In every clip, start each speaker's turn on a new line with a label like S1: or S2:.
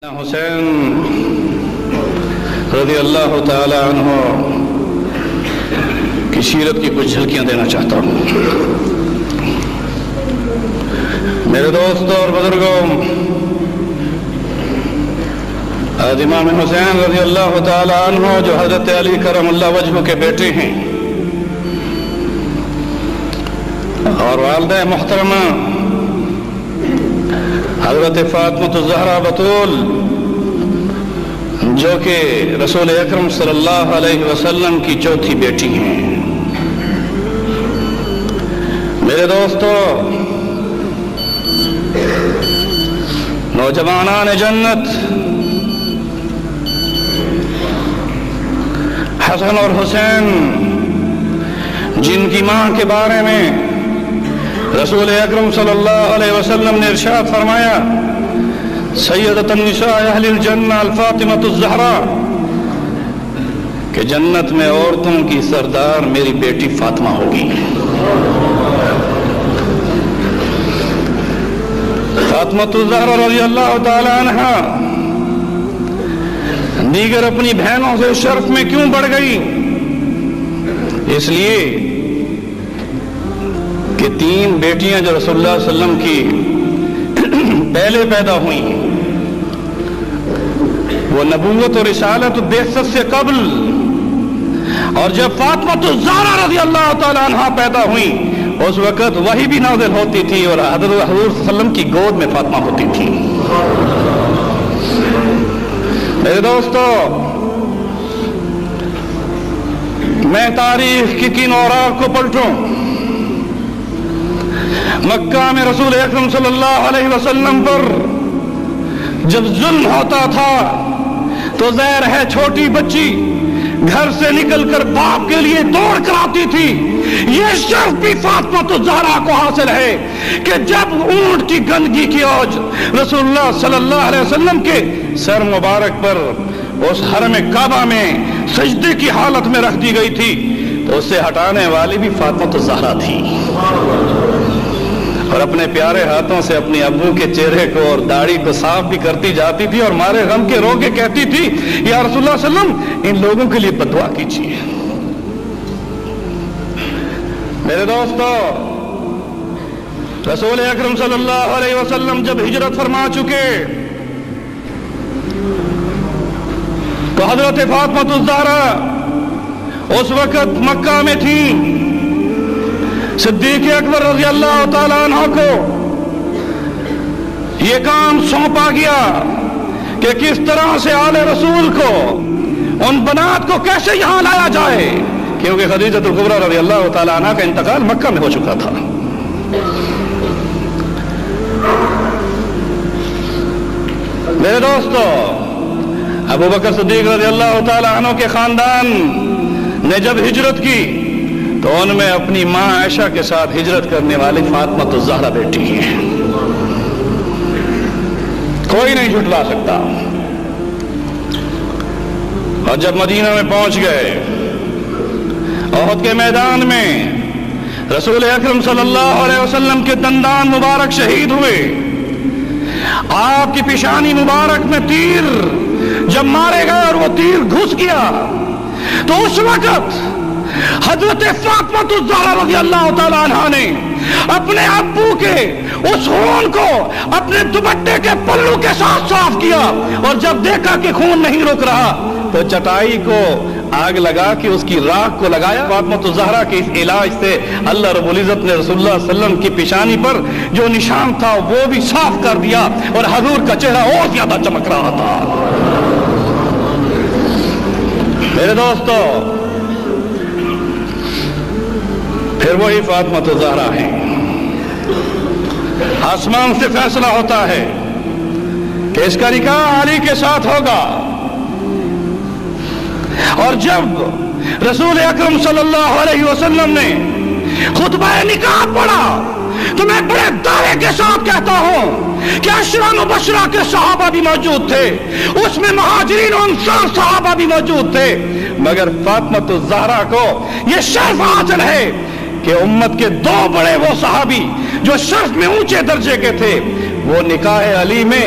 S1: حسین رضی اللہ تعالی عنہ کی سیرت کی کچھ جھلکیاں دینا چاہتا ہوں۔ میرے دوستوں اور بزرگوں، آج امام حسین رضی اللہ تعالی عنہ جو حضرت علی کرم اللہ وجہہ کے بیٹے ہیں اور والدہ محترمہ حضرت فاطمہ الزہرا بطول جو کہ رسول اکرم صلی اللہ علیہ وسلم کی چوتھی بیٹی ہیں، میرے دوستو، نوجوانان جنت حسن اور حسین جن کی ماں کے بارے میں رسول اکرم صلی اللہ علیہ وسلم نے ارشاد فرمایا، سیدۃ النساء اہل الجنہ الفاطمۃ الزہرا، کہ جنت میں عورتوں کی سردار میری بیٹی فاطمہ ہوگی۔ فاطمۃ الزہرا رضی اللہ تعالی عنہا دیگر اپنی بہنوں سے شرف میں کیوں بڑھ گئی؟ اس لیے کہ تین بیٹیاں جو رسول اللہ صلی اللہ علیہ وسلم کی پہلے پیدا ہوئی ہیں، وہ نبوت اور رسالت و بعثت سے قبل، اور جب فاطمہ الزہرا رضی اللہ تعالی عنہا پیدا ہوئی اس وقت وحی بھی نازل ہوتی تھی اور حضور صلی اللہ علیہ وسلم کی گود میں فاطمہ ہوتی تھی۔ میرے دوستو، میں تاریخ کی کن اوراق کو پلٹوں، مکہ میں رسول اکرم صلی اللہ علیہ وسلم پر جب ظلم ہوتا تھا تو ظاہر ہے چھوٹی بچی گھر سے نکل کر باپ کے لیے دوڑ کر آتی تھی۔ یہ شرف بھی فاطمہ الزہرا کو حاصل ہے کہ جب اونٹ کی گندگی کی اوج رسول اللہ صلی اللہ علیہ وسلم کے سر مبارک پر اس حرم کعبہ میں سجدے کی حالت میں رکھ دی گئی تھی تو اسے ہٹانے والی بھی فاطمہ الزہرا تھی، اور اپنے پیارے ہاتھوں سے اپنی ابو کے چہرے کو اور داڑھی کو صاف بھی کرتی جاتی تھی اور مارے غم کے رو کے کہتی تھی، یا رسول اللہ صلی اللہ علیہ وسلم ان لوگوں کے لیے بدعا کیجیے۔ میرے دوستو، رسول اکرم صلی اللہ علیہ وسلم جب ہجرت فرما چکے تو حضرت فاطمہ الزہرا اس وقت مکہ میں تھی۔ صدیق اکبر رضی اللہ تعالیٰ عنہ کو یہ کام سونپا گیا کہ کس طرح سے آل رسول کو، ان بنات کو کیسے یہاں لایا جائے، کیونکہ خدیجہ الکبریٰ رضی اللہ تعالیٰ عنہ کا انتقال مکہ میں ہو چکا تھا۔ میرے دوستو، ابو بکر صدیق رضی اللہ تعالیٰ عنہ کے خاندان نے جب ہجرت کی تو ان میں اپنی ماں عائشہ کے ساتھ ہجرت کرنے والی فاطمہ الزہرا بیٹی ہے، کوئی نہیں جھٹلا سکتا۔ اور جب مدینہ میں پہنچ گئے، احد کے میدان میں رسول اکرم صلی اللہ علیہ وسلم کے دندان مبارک شہید ہوئے، آپ کی پیشانی مبارک میں تیر جب مارے گئے اور وہ تیر گھس گیا تو اس وقت حضرت فاطمہ الزہرا رضی اللہ تعالیٰ عنہ نے اپنے ابو کے اس خون کو اپنے دوپٹے کے پلو کے ساتھ صاف کیا، اور جب دیکھا کہ خون نہیں رک رہا تو چٹائی کو آگ لگا کے اس کی راکھ کو لگایا۔ فاطمہ الزہرا کے اس علاج سے اللہ رب العزت نے رسول اللہ صلی اللہ علیہ وسلم کی پیشانی پر جو نشان تھا وہ بھی صاف کر دیا اور حضور کا چہرہ اور زیادہ چمک رہا تھا۔ میرے دوستو، پھر وہی فاطمہ الزہرا ہیں، آسمان سے فیصلہ ہوتا ہے کہ اس کا نکاح علی کے ساتھ ہوگا، اور جب رسول اکرم صلی اللہ علیہ وسلم نے خطبہ نکاح پڑھا تو میں بڑے دعوے کے ساتھ کہتا ہوں کہ عشرہ مبشرہ کے صحابہ بھی موجود تھے، اس میں مہاجرین و انصار صحابہ بھی موجود تھے، مگر فاطمہ الزہرا کو یہ شرف حاصل ہے کہ امت کے دو بڑے وہ صحابی جو شرف میں اونچے درجے کے تھے، وہ نکاح علی میں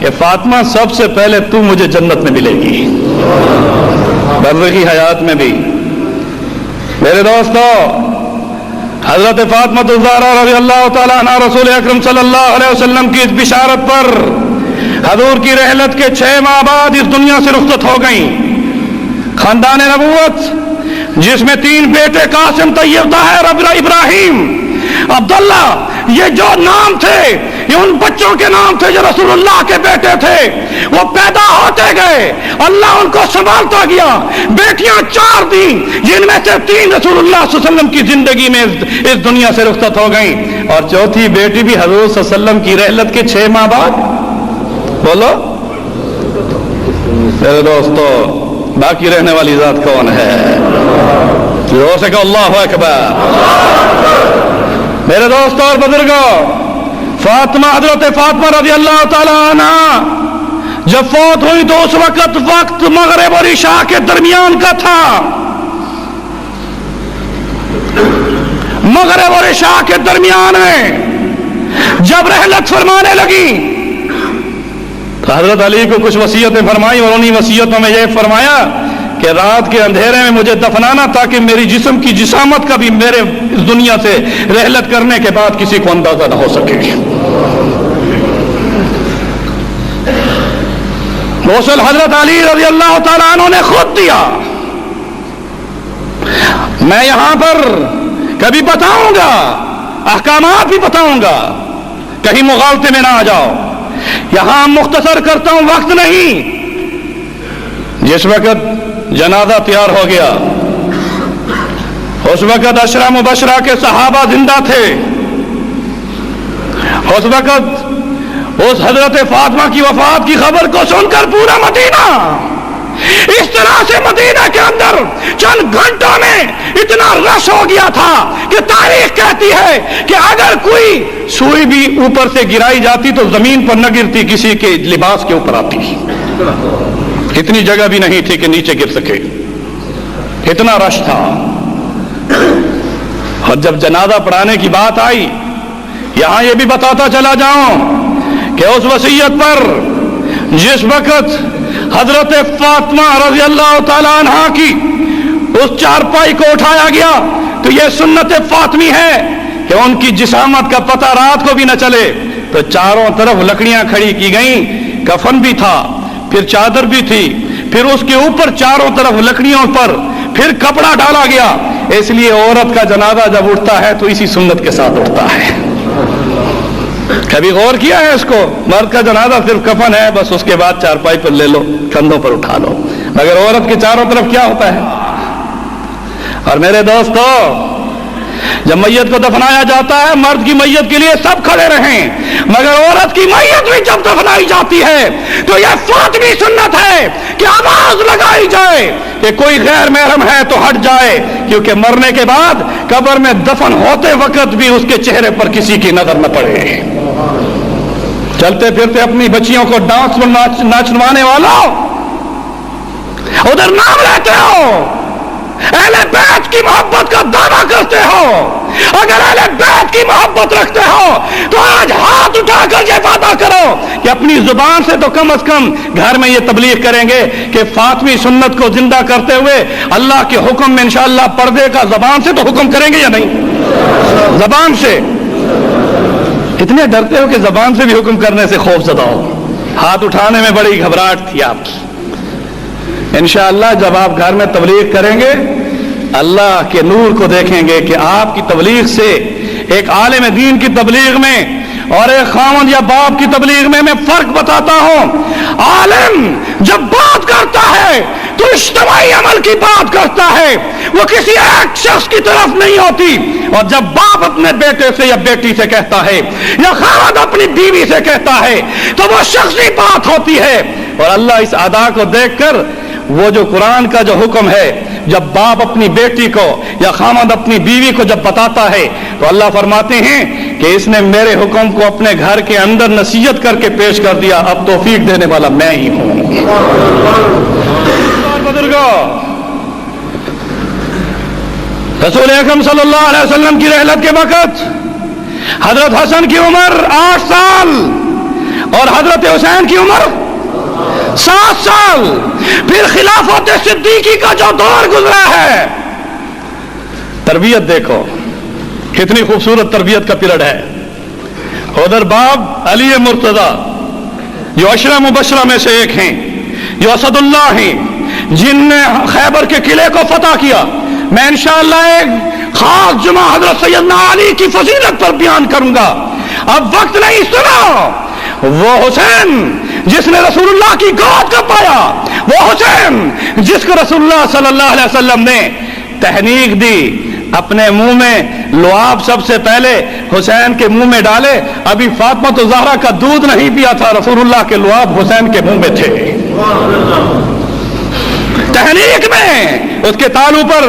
S1: کہ فاطمہ سب سے پہلے تو مجھے جنت میں ملے گی، برزخی حیات میں بھی۔ میرے دوستو، حضرت فاطمہ الزہرا رضی اللہ تعالیٰ عنہ رسول اکرم صلی اللہ علیہ وسلم کی اس بشارت پر حضور کی رحلت کے 6 ماہ بعد اس دنیا سے رخصت ہو گئیں۔ خاندان نبوت جس میں 3 بیٹے قاسم، طیب، طاہر، ابراہیم، عبداللہ، یہ جو نام تھے یہ ان بچوں کے نام تھے جو رسول اللہ کے بیٹے تھے۔ وہ پیدا ہوتے گئے، اللہ ان کو سنبھالتا گیا۔ بیٹیاں 4 تھیں، جن میں سے 3 رسول اللہ صلی اللہ علیہ وسلم کی زندگی میں اس دنیا سے رخصت ہو گئیں، اور 4تھی بیٹی بھی حضور صلی اللہ علیہ وسلم کی رحلت کے 6 ماہ بعد۔ بولو میرے دوستو، باقی رہنے والی ذات کون ہے؟ جو سے کہ اللہ اکبر۔ میرے دوستو اور بزرگوں، حضرت فاطمہ رضی اللہ تعالی عنہ جب فوت ہوئی تو اس وقت مغرب اور عشاء کے درمیان کا تھا۔ مغرب اور عشاء کے درمیان میں جب رحلت فرمانے لگی تو حضرت علی کو کچھ وصیتیں فرمائی، اور انہی وصیتوں میں یہ فرمایا کہ رات کے اندھیرے میں مجھے دفنانا تاکہ میری جسم کی جسامت کا بھی میرے اس دنیا سے رحلت کرنے کے بعد کسی کو اندازہ نہ ہو سکے۔ غسل حضرت علی رضی اللہ تعالیٰ عنہ نے خود دیا۔ میں یہاں پر کبھی بتاؤں گا، احکامات بھی بتاؤں گا، کہیں مغالطے میں نہ آ جاؤ۔ یہاں مختصر کرتا ہوں، وقت نہیں۔ جس وقت جنازہ تیار ہو گیا اس وقت عشرہ مبشرہ کے صحابہ زندہ تھے۔ اس وقت اس حضرت فاطمہ کی وفات کی خبر کو سن کر پورا مدینہ اس طرح سے مدینہ کے اندر چند گھنٹوں میں اتنا رش ہو گیا تھا کہ تاریخ کہتی ہے کہ اگر کوئی سوئی بھی اوپر سے گرائی جاتی تو زمین پر نہ گرتی، کسی کے لباس کے اوپر آتی۔ اتنی جگہ بھی نہیں تھی کہ نیچے گر سکے، اتنا رش تھا۔ اور جب جنازہ پڑھانے کی بات آئی، یہاں یہ بھی بتاتا چلا جاؤں کہ اس وصیت پر جس وقت حضرت فاطمہ رضی اللہ تعالیٰ عنہ کی اس چارپائی کو اٹھایا گیا تو یہ سنت فاطمی ہے کہ ان کی جسامت کا پتہ رات کو بھی نہ چلے، تو چاروں طرف لکڑیاں کھڑی کی گئیں، کفن بھی تھا، پھر چادر بھی تھی، پھر اس کے اوپر چاروں طرف لکڑیوں پر پھر کپڑا ڈالا گیا۔ اس لیے عورت کا جنازہ جب اٹھتا ہے تو اسی سنت کے ساتھ اٹھتا ہے۔ کبھی غور کیا ہے اس کو؟ مرد کا جنازہ صرف کفن ہے، بس اس کے بعد چارپائی پر لے لو، کندھوں پر اٹھا لو، مگر عورت کے چاروں طرف کیا ہوتا ہے؟ اور میرے دوستو، جب میت کو دفنایا جاتا ہے، مرد کی میت کے لیے سب کھڑے رہیں، مگر عورت کی میت بھی جب دفنائی جاتی ہے تو یہ فاطمی سنت ہے کہ آواز لگائی جائے کہ کوئی غیر محرم ہے تو ہٹ جائے، کیونکہ مرنے کے بعد قبر میں دفن ہوتے وقت بھی اس کے چہرے پر کسی کی نظر نہ پڑے۔ چلتے پھرتے اپنی بچیوں کو ڈانس میں ناچوانے والوں، ادھر نام لیتے ہو، اہل بیت کی محبت کا دعویٰ کرتے ہو، اگر اہل بیت کی محبت رکھتے ہو تو آج ہاتھ اٹھا کر یہ وعدہ کرو کہ اپنی زبان سے تو کم از کم گھر میں یہ تبلیغ کریں گے کہ فاطمی سنت کو زندہ کرتے ہوئے اللہ کے حکم میں انشاءاللہ پردے کا زبان سے تو حکم کریں گے یا نہیں؟ زبان سے اتنے ڈرتے ہو کہ زبان سے بھی حکم کرنے سے خوف زدہ ہو۔ ہاتھ اٹھانے میں بڑی گھبراہٹ تھی آپ کی۔ انشاءاللہ جب آپ گھر میں تبلیغ کریں گے، اللہ کے نور کو دیکھیں گے کہ آپ کی تبلیغ سے، ایک عالم دین کی تبلیغ میں اور ایک خاوند یا باپ کی تبلیغ میں فرق بتاتا ہوں۔ عالم جب بات کرتا ہے تو اجتماعی عمل کی بات کرتا ہے، وہ کسی ایک شخص کی طرف نہیں ہوتی، اور جب باپ اپنے بیٹے سے یا بیٹی سے کہتا ہے یا خاوند اپنی بیوی سے کہتا ہے تو وہ شخصی بات ہوتی ہے۔ اور اللہ اس ادا کو دیکھ کر وہ جو قرآن کا جو حکم ہے، جب باپ اپنی بیٹی کو یا خامد اپنی بیوی کو جب بتاتا ہے تو اللہ فرماتے ہیں کہ اس نے میرے حکم کو اپنے گھر کے اندر نصیحت کر کے پیش کر دیا، اب توفیق دینے والا میں ہی ہوں۔ بزرگوں، رسول اکرم صلی اللہ علیہ وسلم کی رحلت کے وقت حضرت حسن کی عمر 8 سال اور حضرت حسین کی عمر 7 سال. پھر خلافت صدیقی کا جو دور گزرا ہے, تربیت دیکھو کتنی خوبصورت تربیت کا پیریڈ ہے. ادھر باب علی مرتضی جو عشرہ مبشرہ میں سے ایک ہیں, جو اسد اللہ ہیں, جن نے خیبر کے قلعے کو فتح کیا. میں انشاءاللہ ایک خاص جمعہ حضرت سیدنا علی کی فضیلت پر بیان کروں گا, اب وقت نہیں. سنو, وہ حسین جس نے رسول اللہ کی گود کو پایا, وہ حسین جس کو رسول اللہ صلی اللہ علیہ وسلم نے تحنیک دی, اپنے منہ میں لعاب سب سے پہلے حسین کے منہ میں ڈالے. ابھی فاطمہ الزہرا کا دودھ نہیں پیا تھا, رسول اللہ کے لعاب حسین کے منہ میں تھے. تحنیک میں اس کے تالو پر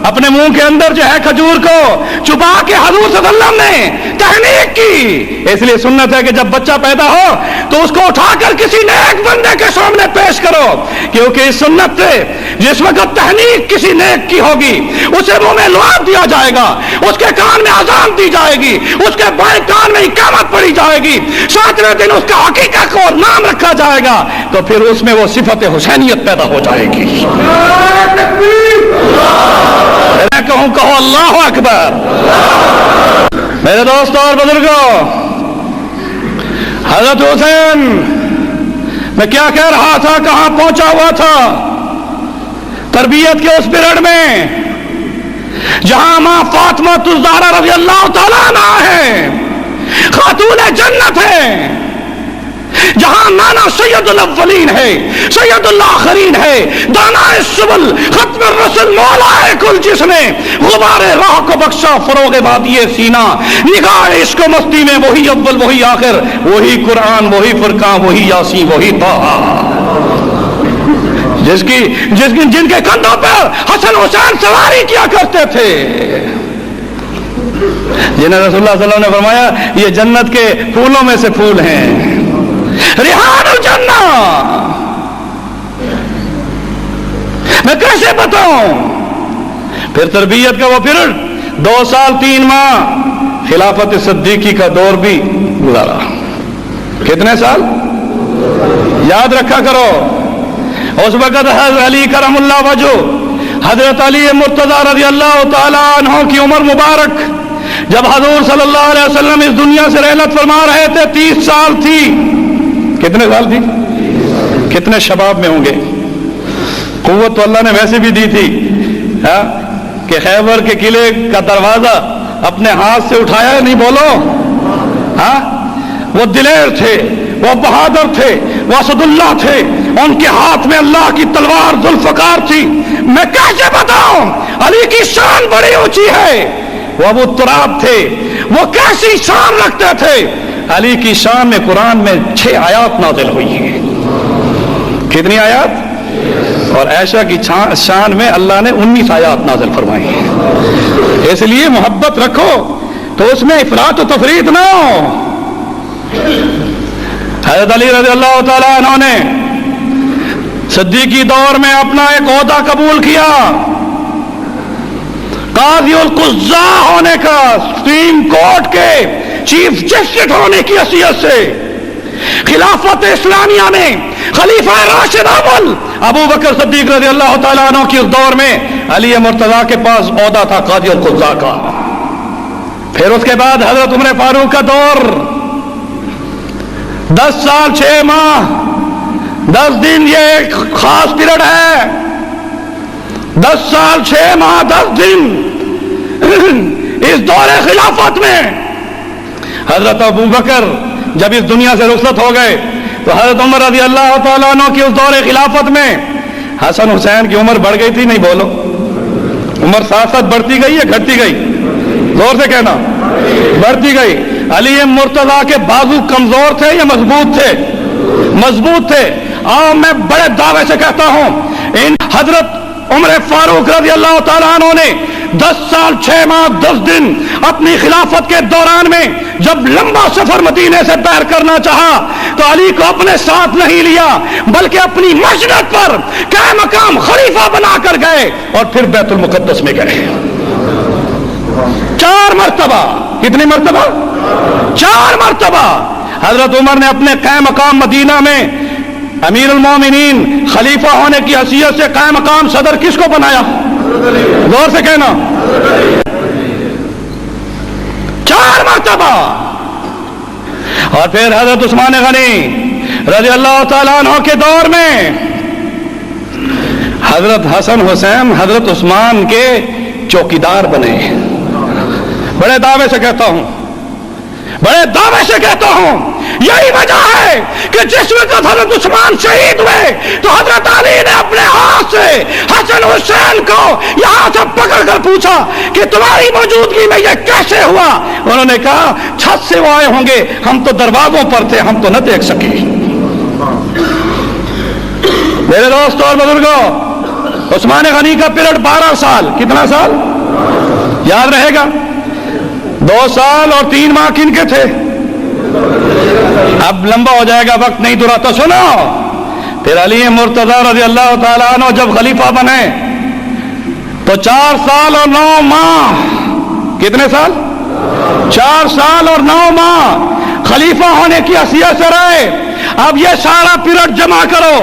S1: اپنے منہ کے اندر جو ہے کھجور کو چبا کے حضور صلی اللہ علیہ وسلم نے تحنیک کی. اس لیے سنت ہے کہ جب بچہ پیدا ہو تو اس کو اٹھا کر کسی نیک بندے کے سامنے پیش کرو, کیونکہ اس سنت سے جس وقت تحنیک کسی نیک کی ہوگی اسے منہ میں لعاب دیا جائے گا, اس کے کان میں اذان دی جائے گی, اس کے بائیں کان میں اقامت پڑی جائے گی, 7ویں دن اس کا عقیقہ کو نام رکھا جائے گا, تو پھر اس میں وہ صفت حسینیت پیدا ہو جائے گی. میں کہوں اللہ اکبر. میرے دوستوں اور بزرگوں, حضرت حسین میں کیا کہہ رہا تھا, کہاں پہنچا ہوا تھا. تربیت کے اس پیریڈ میں جہاں ماں فاطمہ الزہرا رضی اللہ تعالیٰ عنہا ہے, خاتون جنت ہے, جہاں نانا سید الاولین ہے, سید الاخرین ہے, دانا السبل, ختم الرسل, مولا کل, جس نے غبار راہ کو بخشا, فروغ وادی سینہ, نگاہ عشق و مستی میں وہی اول وہی آخر, وہی قرآن وہی فرقان وہی یاسین وہی طٰہٰ, جن کے کندھوں پر حسن حسین سواری کیا کرتے تھے, جنہیں رسول اللہ صلی اللہ علیہ وسلم نے فرمایا یہ جنت کے پھولوں میں سے پھول ہیں, ریحان الجنہ. میں کیسے بتاؤں. پھر تربیت کا وہ پیریڈ 2 سال 3 ماہ خلافت صدیقی کا دور بھی گزارا. کتنے سال یاد رکھا کرو. اس وقت حضرت علی کرم اللہ وجہ, حضرت علی مرتضی رضی اللہ تعالیٰ عنہ کی عمر مبارک جب حضور صلی اللہ علیہ وسلم اس دنیا سے رحلت فرما رہے تھے 30 سال تھی. کتنے سال تھی؟ کتنے شباب میں ہوں گے. قوت تو اللہ نے ویسے بھی دی تھی کہ خیبر کے قلعے کا دروازہ اپنے ہاتھ سے اٹھایا نہیں, بولو. وہ دلیر تھے, وہ بہادر تھے, وہ اسد اللہ تھے, ان کے ہاتھ میں اللہ کی تلوار ذوالفقار تھی. میں کیسے بتاؤں, علی کی شان بڑی اونچی ہے. وہ ابو تراب تھے, وہ کیسی شان رکھتے تھے. علی کی شان میں قرآن میں 6 آیات نازل ہوئی ہیں. کتنی آیات؟ اور عائشہ کی شان میں اللہ نے 19 آیات نازل فرمائی ہیں. اس لیے محبت رکھو تو اس میں افراط و تفریط نہ ہو. حضرت علی رضی اللہ تعالیٰ عنہ نے صدیقی دور میں اپنا ایک عہدہ قبول کیا, قاضی القضاء ہونے کا, سپریم کورٹ کے چیف جسٹس ہونے کی حیثیت سے. خلافت اسلامیہ میں خلیفہ راشد اول ابو بکر صدیق رضی اللہ تعالیٰ عنہ کی اس دور میں علی مرتضیٰ کے پاس عہدہ تھا قاضی القضاء کا. پھر اس کے بعد حضرت عمر فاروق کا دور, 10 سال 6 ماہ 10 دن, یہ ایک خاص پیریڈ ہے. 10 سال 6 ماہ 10 دن اس دور خلافت میں حضرت ابو بکر جب اس دنیا سے رخصت ہو گئے تو حضرت عمر رضی اللہ تعالیٰ عنہ کی اس دور خلافت میں حسن حسین کی عمر بڑھ گئی تھی, نہیں بولو. عمر ساتھ ساتھ بڑھتی گئی یا گھٹتی گئی؟ زور سے کہنا. بڑھتی گئی. علی مرتضیٰ کے بازو کمزور تھے یا مضبوط تھے؟ مضبوط تھے. میں بڑے دعوے سے کہتا ہوں ان حضرت عمر فاروق رضی اللہ تعالیٰ عنہ نے 10 سال 6 ماہ 10 دن اپنی خلافت کے دوران میں جب لمبا سفر مدینے سے طے کرنا چاہا تو علی کو اپنے ساتھ نہیں لیا, بلکہ اپنی مسجد پر قائم مقام خلیفہ بنا کر گئے اور پھر بیت المقدس میں گئے. 4 مرتبہ. کتنی مرتبہ؟ 4 مرتبہ. حضرت عمر نے اپنے قائم مقام مدینہ میں امیر المومنین خلیفہ ہونے کی حیثیت سے قائم مقام صدر کس کو بنایا؟ زور سے کہنا. 4 مرتبہ. اور پھر حضرت عثمان غنی رضی اللہ تعالیٰ عنہ کے دور میں حضرت حسن حسین حضرت عثمان کے چوکیدار بنے. بڑے دعوے سے کہتا ہوں, بڑے دعوے سے کہتا ہوں, یہی وجہ ہے کہ جس وقت حضرت عثمان شہید ہوئے تو حضرت علی نے اپنے ہاتھ سے حسن حسین کو یہاں سے پکڑ کر پوچھا کہ تمہاری موجودگی میں یہ کیسے ہوا؟ انہوں نے کہا چھت سے وہ آئے ہوں گے, ہم تو دروازوں پر تھے, ہم تو نہ دیکھ سکے. میرے دوستوں اور بزرگوں, عثمان غنی کا پیریڈ 12 سال. کتنا سال یاد رہے گا؟ 2 سال اور 3 ماہ کن کے تھے؟ اب لمبا ہو جائے گا, وقت نہیں دراتا. سنو, پھر علی مرتضی رضی اللہ تعالیٰ عنہ جب خلیفہ بنے تو 4 سال اور 9 ماہ. کتنے سال؟ 4 سال اور 9 ماہ خلیفہ ہونے کی حیثیت سے رہے. اب یہ سارا پیریڈ جمع کرو,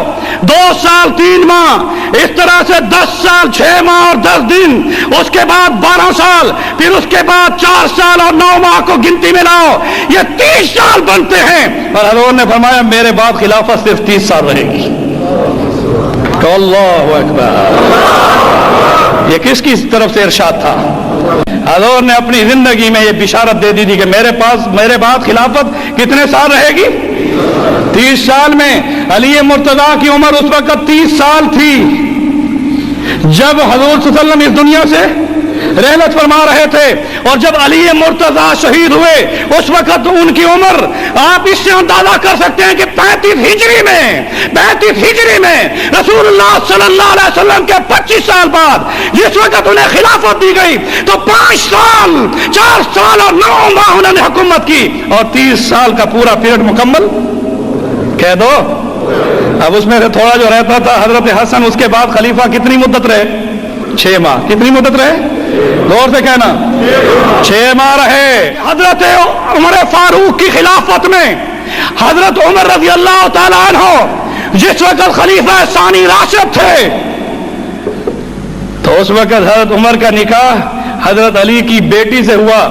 S1: 2 سال 3 ماہ, اس طرح سے 10 سال 6 ماہ اور 10 دن, اس کے بعد 12 سال, پھر اس کے بعد 4 سال اور 9 ماہ کو گنتی میں لاؤ, یہ 30 سال بنتے ہیں. اور حضور نے فرمایا میرے بعد خلافت صرف 30 سال رہے گی. تو اللہ اکبر. یہ کس کی طرف سے ارشاد تھا؟ حضور نے اپنی زندگی میں یہ بشارت دے دی تھی کہ میرے بعد خلافت کتنے سال رہے گی؟ 30 سال میں. علی مرتضیٰ کی عمر اس وقت 30 سال تھی جب حضور صلی اللہ علیہ وسلم اس دنیا سے رحلت فرما رہے تھے, اور جب علی مرتضیٰ شہید ہوئے اس وقت ان کی عمر آپ اس سے اندازہ کر سکتے ہیں کہ 35 ہجری میں رسول اللہ صلی اللہ علیہ وسلم کے 25 سال بعد جس وقت انہیں خلافت دی گئی تو 5 سال 4 سال اور 9 ماہ انہوں نے حکومت کی, اور 30 سال کا پورا پیریڈ مکمل کہہ دو. اب اس میں سے تھوڑا جو رہتا تھا حضرت حسن, اس کے بعد خلیفہ کتنی مدت رہے؟ 6 ماہ. کتنی مدت رہے؟ غور سے کہنا. 6 ماہ رہے. حضرت عمر فاروق کی خلافت میں حضرت عمر رضی اللہ تعالیٰ عنہ جس وقت خلیفہ ثانی راشد تھے تو اس وقت حضرت عمر کا نکاح حضرت علی کی بیٹی سے ہوا,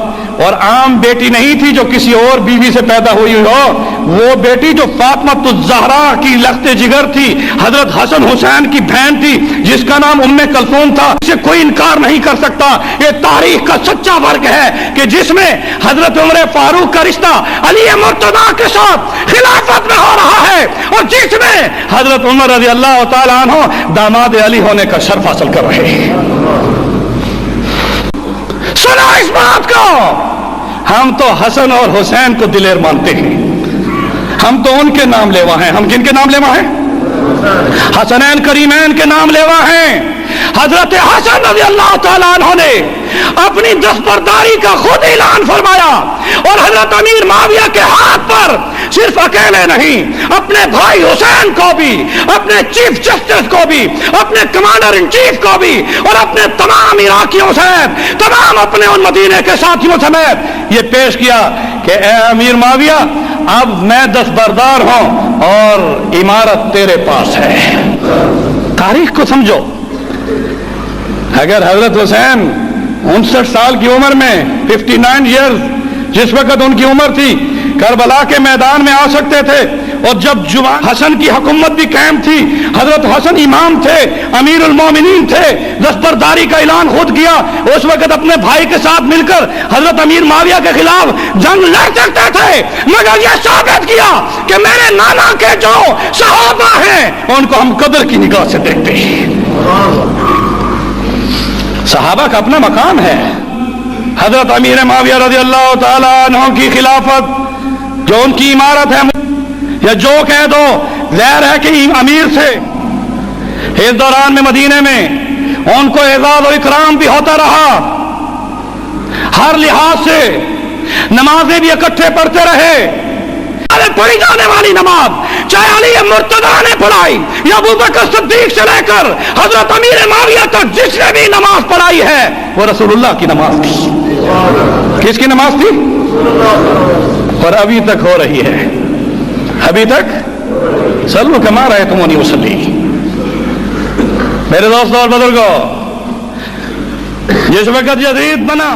S1: اور عام بیٹی نہیں تھی جو کسی اور بیوی سے پیدا ہوئی ہو, وہ بیٹی جو فاطمہ الزہرا کی لخت جگر تھی, حضرت حسن حسین کی بہن تھی, جس کا نام ام کلثوم تھا. اسے کوئی انکار نہیں کر سکتا. یہ تاریخ کا سچا ورق ہے کہ جس میں حضرت عمر فاروق کا رشتہ علی مرتضیٰ کے ساتھ خلافت میں ہو رہا ہے, اور جس میں حضرت عمر رضی اللہ تعالیٰ عنہ داماد علی ہونے کا شرف حاصل کر رہے ہیں. سنا اس بات کو, ہم تو حسن اور حسین کو دلیر مانتے ہیں, ہم تو ان کے نام لیوا ہیں. ہم کن کے نام لیوا ہیں؟ حسنین کریمین کے نام لیوا ہیں. حضرت حسن رضی اللہ تعالیٰ عنہ نے اپنی دستبرداری کا خود اعلان فرمایا, اور حضرت امیر معاویہ کے ہاتھ پر صرف اکیلے نہیں, اپنے بھائی حسین کو بھی, اپنے چیف جسٹس کو بھی, اپنے کمانڈر ان چیف کو بھی, اور اپنے تمام عراقیوں سمیت تمام اپنے ان مدینے کے ساتھیوں سمیت یہ پیش کیا کہ اے امیر معاویہ, اب میں دستبردار ہوں اور عمارت تیرے پاس ہے. تاریخ کو سمجھو. اگر حضرت حسین 59 سال کی عمر میں 59 ایئرز جس وقت ان کی عمر تھی کربلا کے میدان میں آ سکتے تھے, اور جب جوان حسن کی حکومت بھی قائم تھی, حضرت حسن امام تھے, امیر المومنین تھے, دستبرداری کا اعلان خود کیا, اس وقت اپنے بھائی کے ساتھ مل کر حضرت امیر معاویہ کے خلاف جنگ لڑ سکتے تھے, مگر یہ ثابت کیا کہ میرے نانا کے جو صحابہ ہیں ان کو ہم قدر کی نگاہ سے دیکھتے ہیں. صحابہ کا اپنا مقام ہے. حضرت امیر معاویہ رضی اللہ تعالیٰ عنہ کی خلافت جو ان کی عمارت ہے, یا جو کہہ دو, ظاہر ہے کہ امیر سے اس دوران میں مدینے میں ان کو اعزاز و اکرام بھی ہوتا رہا, ہر لحاظ سے نمازیں بھی اکٹھے پڑھتے رہے. پڑھی جانے والی نماز چاہے علی مرتضیٰ نے پڑھائی یا ابوبکر صدیق سے لے کر حضرت امیر معاویہ تک جس نے بھی نماز پڑھائی ہے وہ رسول اللہ کی نماز تھی. کس کی نماز تھی؟ اور ابھی تک ہو رہی ہے، ابھی تک صلو کما رأیتمونی اصلی۔ میرے دوستوں اور بزرگوں، جس وقت یزید بنا،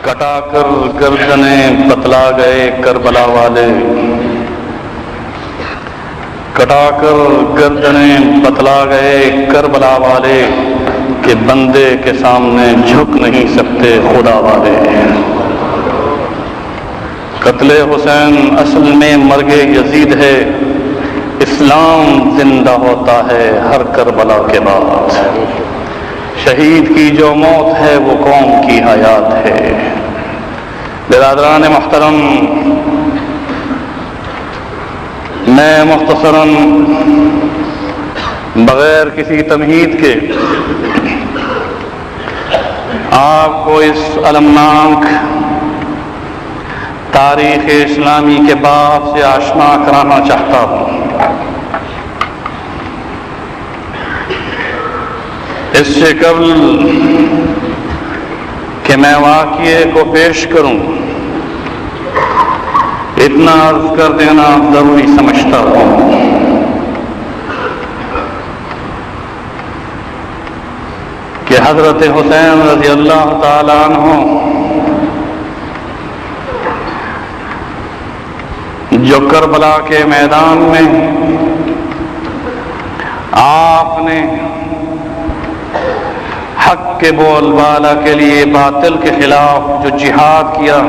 S1: کٹا کر گردنیں بتلا گئے کربلا والے، کٹا کر گردنیں بتلا گئے کربلا والے کہ بندے کے سامنے جھک نہیں سکتے خدا والے۔ قتل حسین اصل میں مرگ یزید ہے، اسلام زندہ ہوتا ہے ہر کربلا کے بعد۔ شہید کی جو موت ہے وہ قوم کی حیات ہے۔ برادران محترم، میں مختصراً بغیر کسی تمہید کے آپ کو اس المناک تاریخ اسلامی کے باب سے آشنا کرانا چاہتا ہوں۔ اس سے قبل کہ میں واقعے کو پیش کروں، اتنا عرض کر دینا ضروری سمجھتا ہوں کہ حضرت حسین رضی اللہ تعالی عنہ جو کربلا کے میدان میں آپ نے حق کے بول بالا کے لیے باطل کے خلاف جو جہاد کیا،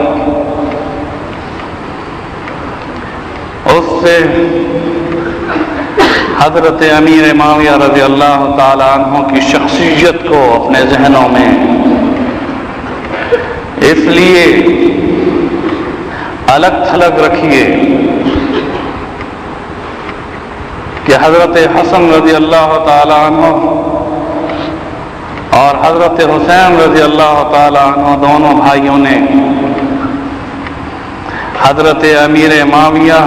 S1: اس سے حضرت امیر معاویہ رضی اللہ تعالی عنہ کی شخصیت کو اپنے ذہنوں میں اس لیے الگ تھلگ رکھیے کہ حضرت حسن رضی اللہ تعالی عنہ اور حضرت حسین رضی اللہ تعالی عنہ دونوں بھائیوں نے حضرت امیر معاویہ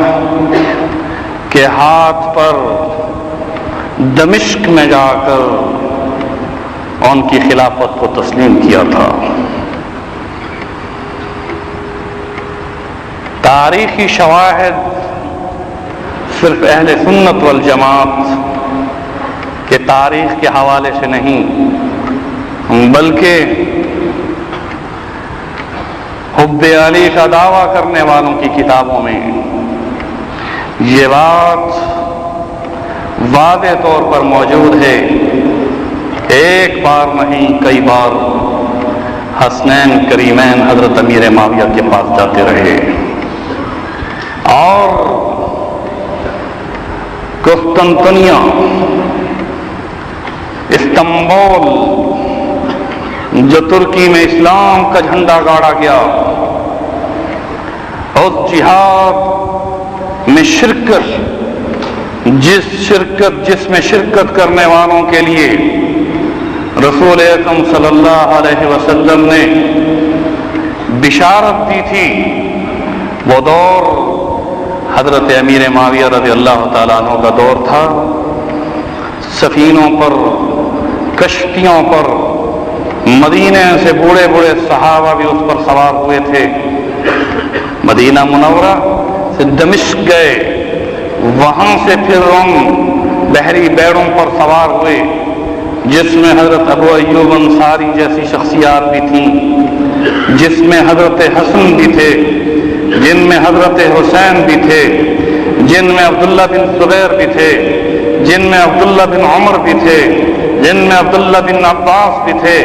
S1: کے ہاتھ پر دمشق میں جا کر ان کی خلافت کو تسلیم کیا تھا۔ تاریخی شواہد صرف اہل سنت والجماعت کے تاریخ کے حوالے سے نہیں، بلکہ حب علی کا دعویٰ کرنے والوں کی کتابوں میں یہ بات واضح طور پر موجود ہے۔ ایک بار نہیں، کئی بار حسنین کریمین حضرت امیر معاویہ کے پاس جاتے رہے، اور قسطنطنیہ، استنبول جو ترکی میں اسلام کا جھنڈا گاڑا گیا، اس جہاد میں جس میں شرکت کرنے والوں کے لیے رسول اکرم صلی اللہ علیہ وسلم نے بشارت دی تھی، وہ دور حضرت امیر معاویہ رضی اللہ تعالیٰ عنہ کا دور تھا۔ سفینوں پر، کشتیوں پر مدینے سے بوڑھے بوڑھے صحابہ بھی اس پر سوار ہوئے تھے۔ مدینہ منورہ سے دمشق گئے، وہاں سے پھر ہم بحری بیڑوں پر سوار ہوئے، جس میں حضرت ابو ایوب انصاری جیسی شخصیات بھی تھیں، جس میں حضرت حسن بھی تھے، جن میں حضرت حسین بھی تھے، جن میں عبداللہ بن زبیر بھی تھے، جن میں عبداللہ بن عمر بھی تھے، جن میں عبداللہ بن عباس بھی تھے۔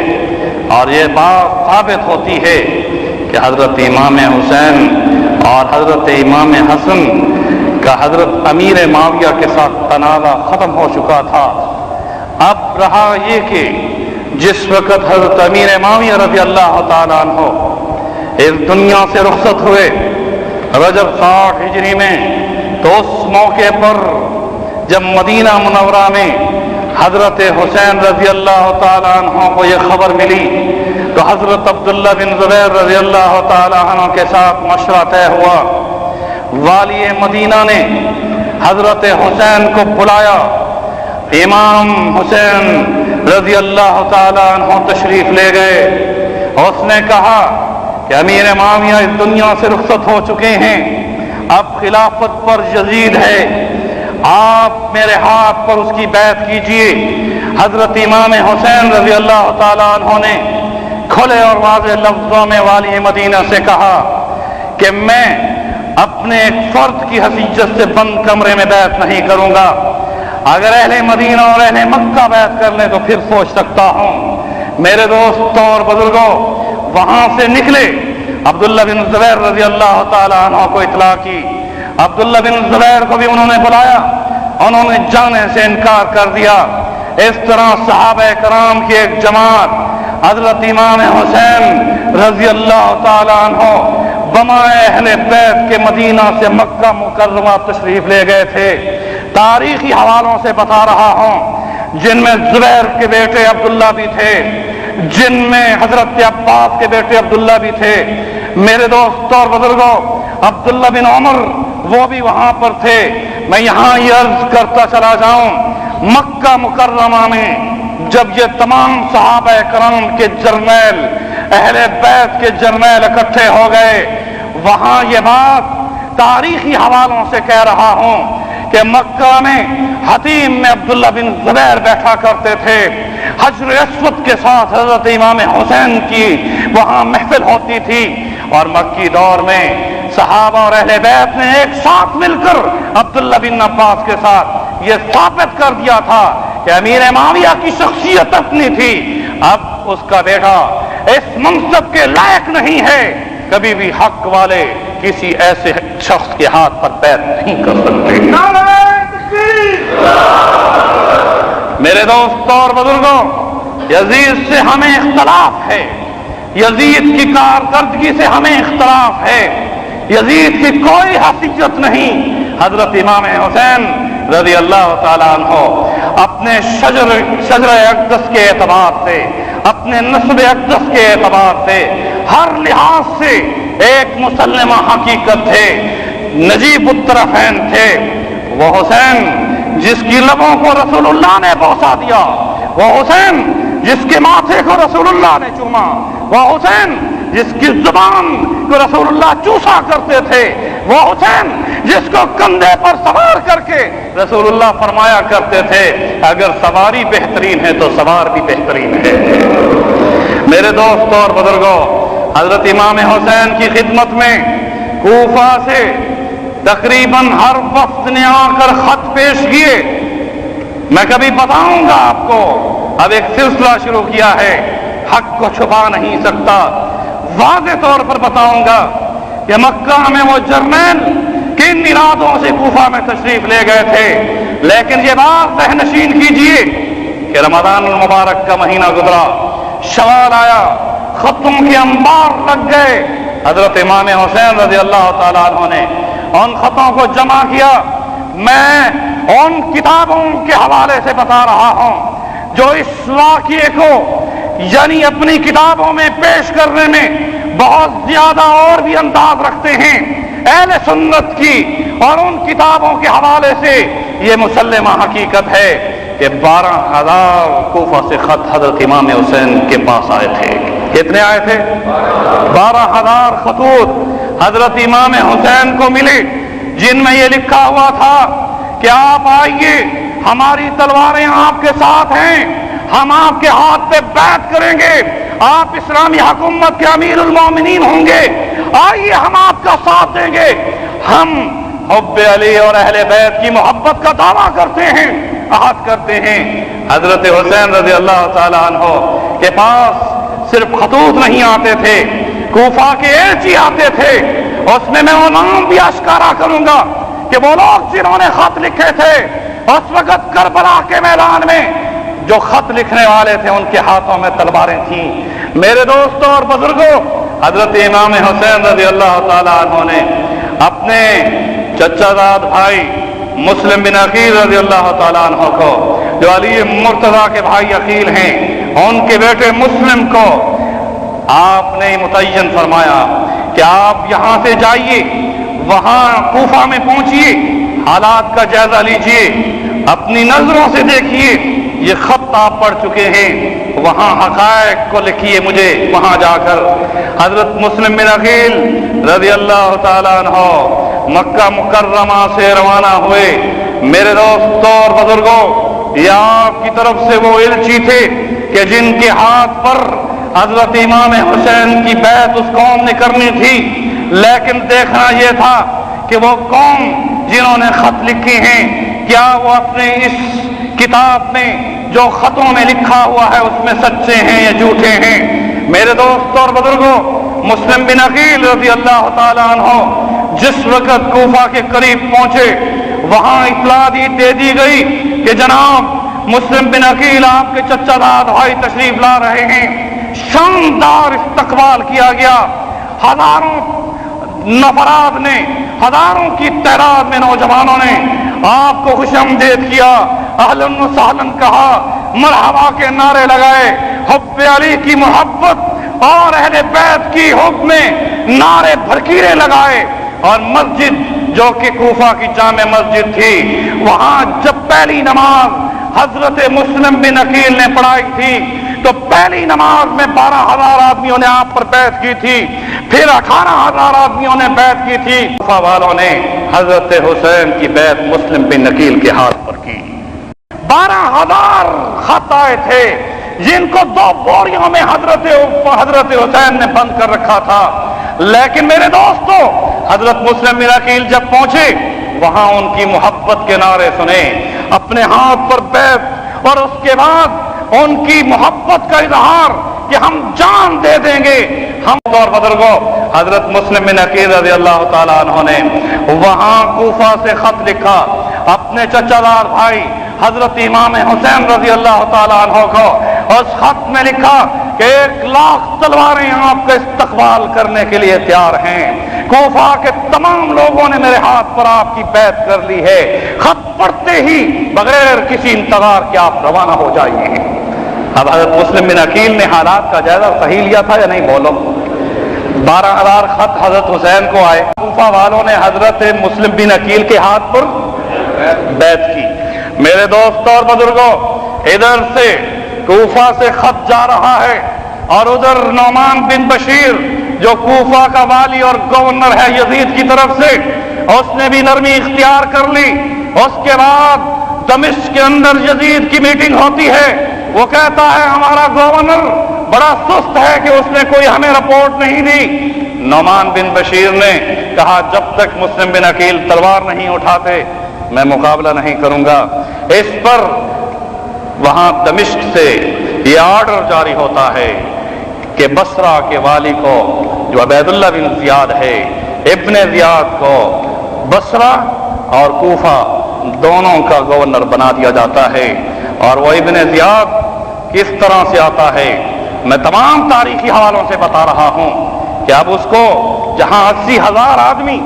S1: اور یہ بات ثابت ہوتی ہے کہ حضرت امام حسین اور حضرت امام حسن کا حضرت امیر معاویہ کے ساتھ تنازع ختم ہو چکا تھا۔ اب رہا یہ کہ جس وقت حضرت امیر معاویہ رضی اللہ تعالیٰ عنہ اس دنیا سے رخصت ہوئے رجب 60 ہجری میں، تو اس موقع پر جب مدینہ منورہ میں حضرت حسین رضی اللہ تعالیٰ عنہ کو یہ خبر ملی، تو حضرت عبداللہ بن زبیر رضی اللہ تعالیٰ عنہ کے ساتھ مشورہ طے ہوا۔ والی مدینہ نے حضرت حسین کو بلایا، امام حسین رضی اللہ تعالیٰ عنہ تشریف لے گئے اس نے کہا کہ امیر معاویہ اس دنیا سے رخصت ہو چکے ہیں، اب خلافت پر یزید ہے، آپ میرے ہاتھ پر اس کی بیعت کیجئے۔ حضرت امام حسین رضی اللہ تعالیٰ عنہ نے کھلے اور واضح لفظوں میں والی مدینہ سے کہا کہ میں اپنے ایک فرد کی حیثیت سے بند کمرے میں بیعت نہیں کروں گا، اگر اہل مدینہ اور اہل مکہ بیعت کر لیں تو پھر سوچ سکتا ہوں۔ میرے دوستوں اور بزرگوں، وہاں سے نکلے، عبداللہ بن زبیر رضی اللہ تعالیٰ عنہ کو اطلاع کی، عبداللہ بن زبیر کو بھی انہوں نے بلایا، انہوں نے جانے سے انکار کر دیا۔ اس طرح صحابہ کرام کی ایک جماعت حضرت امام حسین رضی اللہ تعالیٰ عنہ بمائے اہل بیت کے مدینہ سے مکہ مکرمہ تشریف لے گئے تھے۔ تاریخی حوالوں سے بتا رہا ہوں، جن میں زبیر کے بیٹے عبداللہ بھی تھے، جن میں حضرت عباس کے بیٹے عبداللہ بھی تھے۔ میرے دوستوں اور بزرگوں، عبداللہ بن عمر وہ بھی وہاں پر تھے۔ میں یہاں یہ عرض کرتا چلا جاؤں، مکہ مکرمہ میں جب یہ تمام صحابہ کرام کے جرنیل، اہل بیت کے جرنیل اکٹھے ہو گئے، وہاں یہ بات تاریخی حوالوں سے کہہ رہا ہوں کہ مکہ میں حتیم میں عبداللہ بن زبیر بیٹھا کرتے تھے، حجر اسود کے ساتھ حضرت امام حسین کی وہاں محفل ہوتی تھی، اور مکی دور میں صحابہ اور اہل بیت نے ایک ساتھ مل کر عبداللہ بن عباس کے ساتھ یہ ثابت کر دیا تھا کہ امیر معاویہ کی شخصیت اپنی تھی، اب اس کا بیٹا اس منصب کے لائق نہیں ہے، کبھی بھی حق والے کسی ایسے شخص کے ہاتھ پر بیعت نہیں کر سکتے۔ میرے دوستوں اور بزرگوں، یزید سے ہمیں اختلاف ہے، یزید کی کارکردگی سے ہمیں اختلاف ہے، یزید کی کوئی حیثیت نہیں۔ حضرت امام حسین رضی اللہ تعالیٰ عنہ اپنے شجر اقدس کے اعتبار سے، اپنے نسب اقدس کے اعتبار سے، ہر لحاظ سے ایک مسلمہ حقیقت تھے، نجیب الطرفین تھے۔ وہ حسین جس کی لبوں کو رسول اللہ نے بوسا دیا، وہ حسین جس کے ماتھے کو رسول اللہ نے چوما، وہ حسین جس کی زبان کو رسول اللہ چوسا کرتے تھے، وہ حسین جس کو کندھے پر سوار کر کے رسول اللہ فرمایا کرتے تھے اگر سواری بہترین ہے تو سوار بھی بہترین ہے۔ میرے دوستوں اور بزرگوں، حضرت امام حسین کی خدمت میں کوفہ سے تقریباً ہر وفد نے آ کر خط پیش کیے۔ میں کبھی بتاؤں گا آپ کو، اب ایک سلسلہ شروع کیا ہے، حق کو چھپا نہیں سکتا، واضح طور پر بتاؤں گا کہ مکہ میں وہ جرنیل کن ارادوں سے کوفہ میں تشریف لے گئے تھے، لیکن یہ بات ذہن نشین کیجئے کہ رمضان المبارک کا مہینہ گزرا، شوال آیا، خطوں کے انبار لگ گئے۔ حضرت امام حسین رضی اللہ تعالیٰ عنہ نے ان خطوں کو جمع کیا۔ میں ان کتابوں کے حوالے سے بتا رہا ہوں جو اس واقعے کو یعنی اپنی کتابوں میں پیش کرنے میں بہت زیادہ اور بھی انداز رکھتے ہیں اہل سنت کی، اور ان کتابوں کے حوالے سے یہ مسلمہ حقیقت ہے کہ 12,000 کوفہ سے خط حضرت امام حسین کے پاس آئے تھے۔ کتنے آئے تھے؟ 12,000 خطوط حضرت امام حسین کو ملے، جن میں یہ لکھا ہوا تھا کہ آپ آئیے، ہماری تلواریں آپ کے ساتھ ہیں، ہم آپ کے ہاتھ پہ بیعت کریں گے، آپ اسلامی حکومت کے امیر المومنین ہوں گے، آئیے ہم آپ کا ساتھ دیں گے، ہم حب علی اور اہل بیت کی محبت کا دعویٰ کرتے ہیں، عہد کرتے ہیں۔ حضرت حسین رضی اللہ تعالیٰ عنہ کے پاس صرف خطوط نہیں آتے تھے، کوفہ کے ایلچی آتے تھے۔ اس میں وہ نام بھی اشکارا کروں گا کہ وہ لوگ جنہوں نے خط لکھے تھے اس وقت کربلا کے میدان میں جو خط لکھنے والے تھے ان کے ہاتھوں میں تلواریں تھیں۔ میرے دوستوں اور بزرگوں، حضرت امام حسین رضی اللہ تعالیٰ عنہ نے اپنے چچا زاد بھائی مسلم بن عقیل رضی اللہ تعالیٰ عنہ کو، جو علی مرتضیٰ کے بھائی عقیل ہیں، ان کے بیٹے مسلم کو آپ نے متعین فرمایا کہ آپ یہاں سے جائیے، وہاں کوفہ میں پہنچیے، حالات کا جائزہ لیجئے، اپنی نظروں سے دیکھیے یہ خط آپ پڑھ چکے ہیں، وہاں حقائق کو لکھیے مجھے وہاں جا کر۔ حضرت مسلم بن عقیل رضی اللہ تعالیٰ عنہ مکہ مکرمہ سے روانہ ہوئے۔ میرے دوستوں اور بزرگوں، یہ آپ کی طرف سے وہ الچی تھے کہ جن کے ہاتھ پر حضرت امام حسین کی بیعت اس قوم نے کرنی تھی، لیکن دیکھنا یہ تھا کہ وہ قوم جنہوں نے خط لکھے ہیں، کیا وہ اپنے اس کتاب میں جو خطوں میں لکھا ہوا ہے اس میں سچے ہیں یا جھوٹے ہیں۔ میرے دوستوں اور بزرگوں، مسلم بن عقیل رضی اللہ تعالیٰ عنہ جس وقت کوفہ کے قریب پہنچے، وہاں اطلاع دے دی گئی کہ جناب مسلم بن عقیل آپ کے چچا داد بھائی تشریف لا رہے ہیں۔ شاندار استقبال کیا گیا، ہزاروں نفرات نے، ہزاروں کی تعداد میں نوجوانوں نے آپ کو خوش آمدید کیا، اہلاً و سہلاً کہا، مرحبا کے نعرے لگائے، حب علی کی محبت اور اہل بیت کی حب میں نعرے بھرکیرے لگائے۔ اور مسجد جو کہ کوفہ کی جامع مسجد تھی، وہاں جب پہلی نماز حضرت مسلم بن عقیل نے پڑھائی تھی تو پہلی نماز میں 12,000 آدمیوں نے آپ پر بیعت کی تھی، پھر 18,000 آدمیوں نے بیعت کی تھی۔ کوفہ والوں نے حضرت حسین کی بیعت مسلم بن عقیل کے ہاتھ پر کی۔ 12,000 خط آئے تھے جن کو 2 بوریوں میں حضرت حسین نے بند کر رکھا تھا، لیکن میرے دوستو حضرت مسلم بن عقیل جب پہنچے، وہاں ان کی محبت کے نعرے سنے، اپنے ہاتھ پر بیعت، اور اس کے بعد ان کی محبت کا اظہار کہ ہم جان دے دیں گے ہم۔ اور بزرگوں، حضرت مسلم بن عقیل رضی اللہ تعالیٰ عنہ نے وہاں کوفہ سے خط لکھا اپنے چچا دار بھائی حضرت امام حسین رضی اللہ تعالیٰ عنہ کو۔ اس خط میں لکھا کہ 1,00,000 تلواریں آپ کا استقبال کرنے کے لیے تیار ہیں، کوفہ کے تمام لوگوں نے میرے ہاتھ پر آپ کی بیعت کر لی ہے، خط پڑھتے ہی بغیر کسی انتظار کے آپ روانہ ہو جائیے۔ اب حضرت مسلم بن عقیل نے حالات کا جائزہ صحیح لیا تھا یا نہیں؟ بولو۔ 12,000 خط حضرت حسین کو آئے، کوفہ والوں نے حضرت مسلم بن عقیل کے ہاتھ پر بیعت کی۔ میرے دوستوں اور بزرگوں، ادھر سے کوفہ سے خط جا رہا ہے اور ادھر نعمان بن بشیر جو کوفہ کا والی اور گورنر ہے یزید کی طرف سے، اس نے بھی نرمی اختیار کر لی۔ اس کے بعد دمشق کے اندر یزید کی میٹنگ ہوتی ہے، وہ کہتا ہے ہمارا گورنر بڑا سست ہے کہ اس نے کوئی ہمیں رپورٹ نہیں دی۔ نعمان بن بشیر نے کہا جب تک مسلم بن عقیل تلوار نہیں اٹھاتے میں مقابلہ نہیں کروں گا۔ اس پر وہاں دمشق سے یہ آرڈر جاری ہوتا ہے کہ بصرہ کے والی کو جو عبید اللہ بن زیاد ہے، ابن زیاد کو بصرہ اور کوفہ دونوں کا گورنر بنا دیا جاتا ہے۔ اور وہ ابن زیاد کس طرح سے آتا ہے میں تمام تاریخی حوالوں سے بتا رہا ہوں کہ اب اس کو جہاں 80,000 آدمی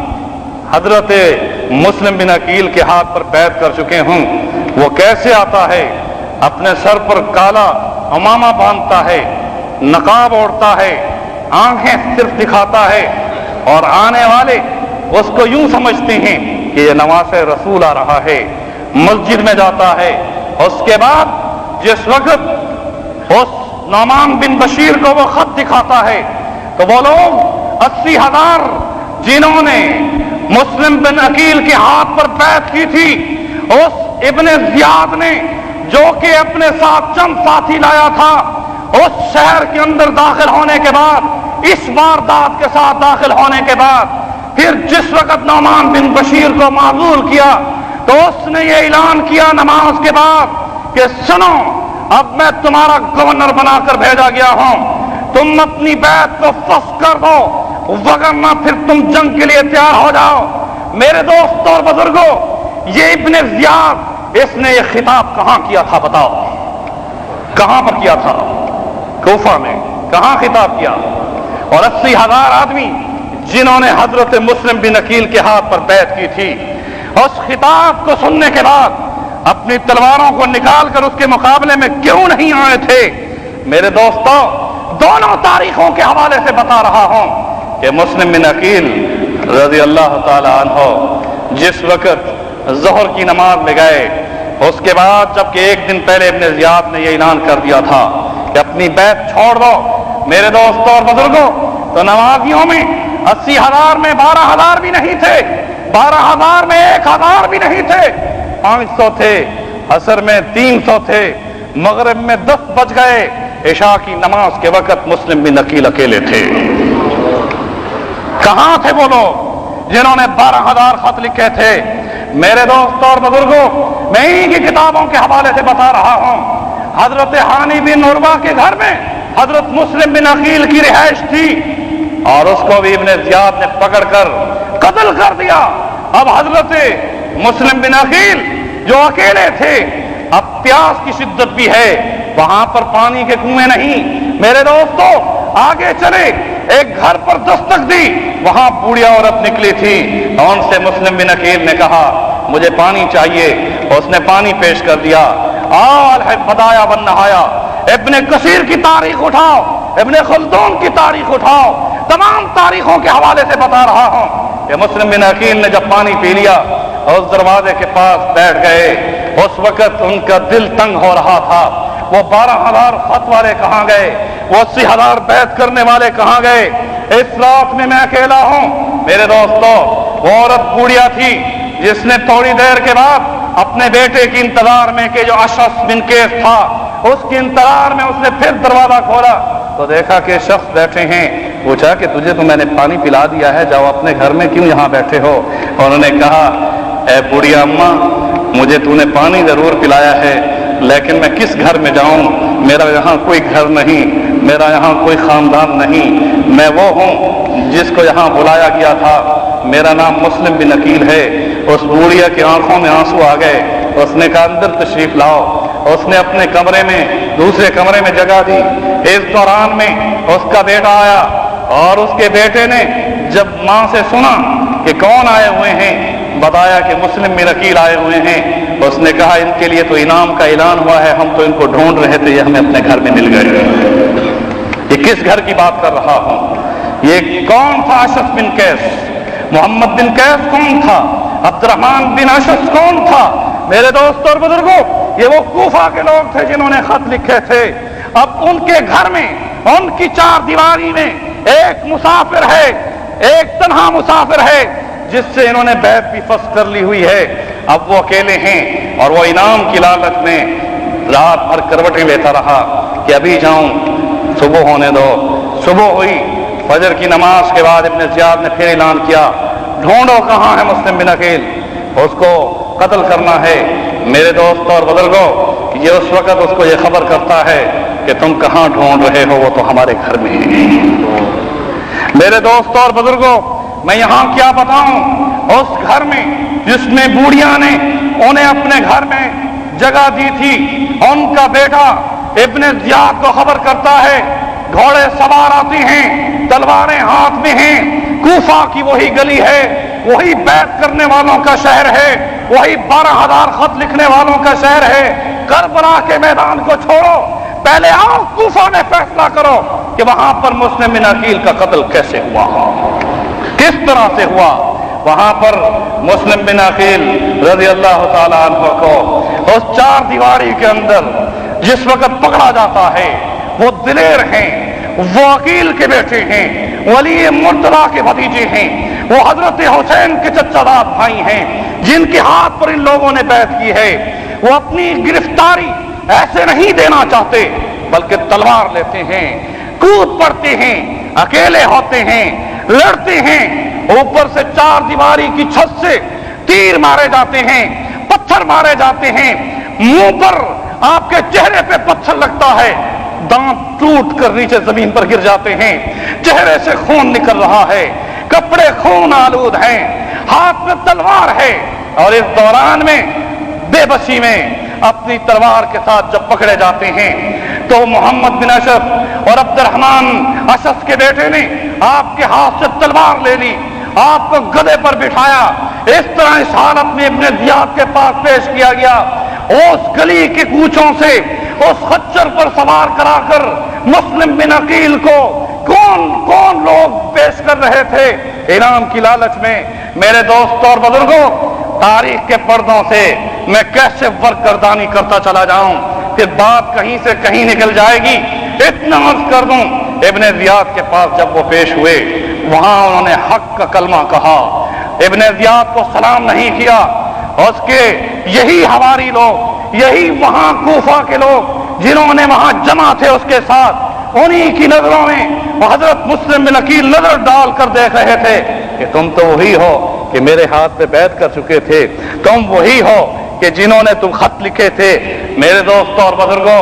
S1: حضرت مسلم بن عقیل کے ہاتھ پر بیعت کر چکے ہوں، وہ کیسے آتا ہے، اپنے سر پر کالا عمامہ باندھتا ہے، نقاب اوڑھتا ہے، آنکھیں صرف دکھاتا ہے، اور آنے والے اس کو یوں سمجھتے ہیں کہ یہ نواز رسول آ رہا ہے۔ مسجد میں جاتا ہے، اس کے بعد جس وقت اس نعمان بن بشیر کو وہ خط دکھاتا ہے تو وہ لوگ 80,000 جنہوں نے مسلم بن عقیل کے ہاتھ پر بیعت کی تھی، اس ابن زیاد نے جو کہ اپنے ساتھ چند ساتھی لایا تھا، اس شہر کے اندر داخل ہونے کے بعد، اس واردات کے ساتھ داخل ہونے کے بعد، پھر جس وقت نعمان بن بشیر کو معزول کیا تو اس نے یہ اعلان کیا نماز کے بعد کہ سنو، اب میں تمہارا گورنر بنا کر بھیجا گیا ہوں، تم اپنی بیعت کو فسخ کر دو وگرنہ پھر تم جنگ کے لیے تیار ہو جاؤ۔ میرے دوستوں اور بزرگوں، یہ ابن زیاد اس نے یہ خطاب کہاں کیا تھا بتاؤ؟ کہاں پر کیا تھا؟ کوفہ میں۔ کہاں خطاب کیا؟ اور 80,000 آدمی جنہوں نے حضرت مسلم بن عقیل کے ہاتھ پر بیعت کی تھی، اس خطاب کو سننے کے بعد اپنی تلواروں کو نکال کر اس کے مقابلے میں کیوں نہیں آئے تھے؟ میرے دوستوں، دونوں تاریخوں کے حوالے سے بتا رہا ہوں کہ مسلم بن عقیل رضی اللہ تعالی عنہ جس وقت ظہر کی نماز میں گئے، اس کے بعد جبکہ ایک دن پہلے ابن زیاد نے یہ اعلان کر دیا تھا کہ اپنی بیعت چھوڑ دو میرے دوستوں اور بزرگوں، تو نمازیوں میں 80,000 میں 12,000 بھی نہیں تھے، 12,000 میں 1,000 بھی نہیں تھے، 500 تھے، عصر میں 300 تھے، مغرب میں 10 بج گئے، عشاء کی نماز کے وقت مسلم بن عقیل اکیلے تھے۔ کہاں تھے وہ لوگ جنہوں نے 12,000 خط لکھے تھے؟ میرے دوستوں اور بزرگوں، میں انہی کی کتابوں کے حوالے سے بتا رہا ہوں، حضرت ہانی بن عروہ کے گھر میں حضرت مسلم بن عقیل کی رہائش تھی، اور اس کو بھی ابن زیاد نے پکڑ کر قتل کر دیا۔ اب حضرت مسلم بن عقیل جو اکیلے تھے، اب پیاس کی شدت بھی ہے، وہاں پر پانی کے کنویں نہیں۔ میرے دوستو آگے چلے، ایک گھر پر دستک دی، وہاں بوڑھیا عورت نکلی تھی، اور ان سے مسلم بن عقیل نے کہا مجھے پانی چاہیے، اس نے پانی پیش کر دیا۔ آل ہے بدایا بن نہایا، ابن کثیر کی تاریخ اٹھاؤ، ابن خلدون کی تاریخ اٹھاؤ، تمام تاریخوں کے حوالے سے بتا رہا ہوں کہ مسلم بن عقیل نے جب پانی پی لیا اور اس دروازے کے پاس بیٹھ گئے، اس وقت ان کا دل تنگ ہو رہا تھا۔ وہ 12,000 خط والے کہاں گئے؟ وہ 80,000 بیعت کرنے والے کہاں گئے؟ اس رات میں اکیلا ہوں۔ میرے دوستو وہ عورت بوڑھیا تھی جس نے تھوڑی دیر کے بعد اپنے بیٹے کی انتظار میں کہ جو اشعث بن قیس تھا، اس کی انتظار میں اس نے پھر دروازہ کھولا تو دیکھا کہ شخص بیٹھے ہیں۔ پوچھا کہ تجھے تو میں نے پانی پلا دیا ہے، جاؤ اپنے گھر میں، کیوں یہاں بیٹھے ہو؟ انہوں نے کہا اے بوڑھی اماں، مجھے تو نے پانی ضرور پلایا ہے، لیکن میں کس گھر میں جاؤں؟ میرا یہاں کوئی گھر نہیں، میرا یہاں کوئی خاندان نہیں، میں وہ ہوں جس کو یہاں بلایا گیا تھا، میرا نام مسلم بن عقیل ہے۔ اس بوڑھیا کی آنکھوں میں آنسو آ گئے، اس نے کہا اندر تشریف لاؤ۔ اس نے اپنے کمرے میں دوسرے کمرے میں جگہ دی۔ اس دوران میں اس کا بیٹا آیا، اور اس کے بیٹے نے جب ماں سے سنا کہ کون آئے ہوئے ہیں، بتایا کہ مسلم بن عقیل آئے ہوئے ہیں۔ اس نے کہا ان کے لیے تو انعام کا اعلان ہوا ہے، ہم تو ان کو ڈھونڈ رہے تھے، یہ ہمیں اپنے گھر میں مل گئے۔ یہ کس گھر کی بات کر رہا ہوں؟ یہ کون تھا؟ اشعث بن قیس۔ محمد بن قیس کون تھا؟ عبد الرحمن بن اشعث کون تھا؟ میرے دوستوں اور بزرگوں، یہ وہ کوفہ کے لوگ تھے جنہوں نے خط لکھے تھے۔ اب ان کے گھر میں، ان کی چار دیواری میں ایک مسافر ہے، ایک تنہا مسافر ہے جس سے انہوں نے بیعت بھی فسخ کر لی ہوئی ہے۔ اب وہ اکیلے ہیں، اور وہ انعام کی لالچ میں رات بھر کروٹیں لیتا رہا کہ ابھی جاؤں، صبح ہونے دو۔ صبح ہوئی، فجر کی نماز کے بعد ابن زیاد نے پھر اعلان کیا ڈھونڈو کہاں ہے مسلم بن عقیل، اس کو قتل کرنا ہے۔ میرے دوستوں اور بزرگوں، یہ اس وقت اس کو یہ خبر کرتا ہے کہ تم کہاں ڈھونڈ رہے ہو، وہ تو ہمارے گھر میں ہے۔ میرے دوستوں اور بزرگوں، میں یہاں کیا بتاؤں، اس گھر میں جس میں بوڑھیا نے انہیں اپنے گھر میں جگہ دی تھی، ان کا بیٹا ابن زیاد کو خبر کرتا ہے، گھوڑے سوار آتے ہیں، تلواریں ہاتھ میں ہیں، کوفہ کی وہی گلی ہے، وہی بیعت کرنے والوں کا شہر ہے، وہی 12,000 خط لکھنے والوں کا شہر ہے۔ کربلا کے میدان کو چھوڑو، پہلے آؤ کوفہ میں فیصلہ کرو کہ وہاں پر مسلم بن عقیل کا قتل کیسے ہوا، کس طرح سے ہوا۔ وہاں پر مسلم بن عقیل رضی اللہ تعالیٰ عنہ کو اس چار دیواری کے اندر جس وقت پکڑا جاتا ہے، وہ دلیر ہیں، وہ عقیل کے بیٹے ہیں، ولی مرتضیٰ کے بھتیجے ہیں، وہ حضرت حسین کے چچا داد بھائی ہیں، جن کے ہاتھ پر ان لوگوں نے بیعت کی ہے۔ وہ اپنی گرفتاری ایسے نہیں دینا چاہتے، بلکہ تلوار لیتے ہیں، کود پڑتے ہیں، اکیلے ہوتے ہیں، لڑتے ہیں۔ اوپر سے چار دیواری کی چھت سے تیر مارے جاتے ہیں، پتھر مارے جاتے ہیں، منہ پر آپ کے چہرے پہ پتھر لگتا ہے، دانت ٹوٹ کر نیچے زمین پر گر جاتے ہیں، چہرے سے خون نکل رہا ہے، کپڑے خون آلود ہیں، ہاتھ میں تلوار ہے، اور اس دوران میں بے بسی میں اپنی تلوار کے ساتھ جب پکڑے جاتے ہیں تو محمد بن اشعث اور عبد الرحمن اشعث کے بیٹے نے آپ کے ہاتھ سے تلوار لے لی، آپ کو گدھے پر بٹھایا۔ اس طرح اس حالت میں ابن زیاد کے پاس پیش کیا گیا۔ اس گلی کے کوچوں سے اس خچر پر سوار کرا کر مسلم بن عقیل کو کون لوگ پیش کر رہے تھے انعام کی لالچ میں۔ میرے دوستوں اور بزرگوں، تاریخ کے پردوں سے میں کیسے ورکردانی کرتا چلا جاؤں، پھر بات کہیں سے کہیں نکل جائے گی۔ اتنا عرض کر دوں، ابن زیاد کے پاس جب وہ پیش ہوئے، وہاں انہوں نے حق کا کلمہ کہا، ابن زیاد کو سلام نہیں کیا۔ اس کے یہی حواری لوگ، یہی وہاں کوفہ کے لوگ جنہوں نے وہاں جمع تھے اس کے ساتھ، انہی کی نظروں میں حضرت مسلم بن عقیل نظر ڈال کر دیکھ رہے تھے کہ تم تو وہی ہو کہ میرے ہاتھ پہ بیعت کر چکے تھے، تم وہی ہو کہ جنہوں نے تم خط لکھے تھے۔ میرے دوستوں اور بزرگوں،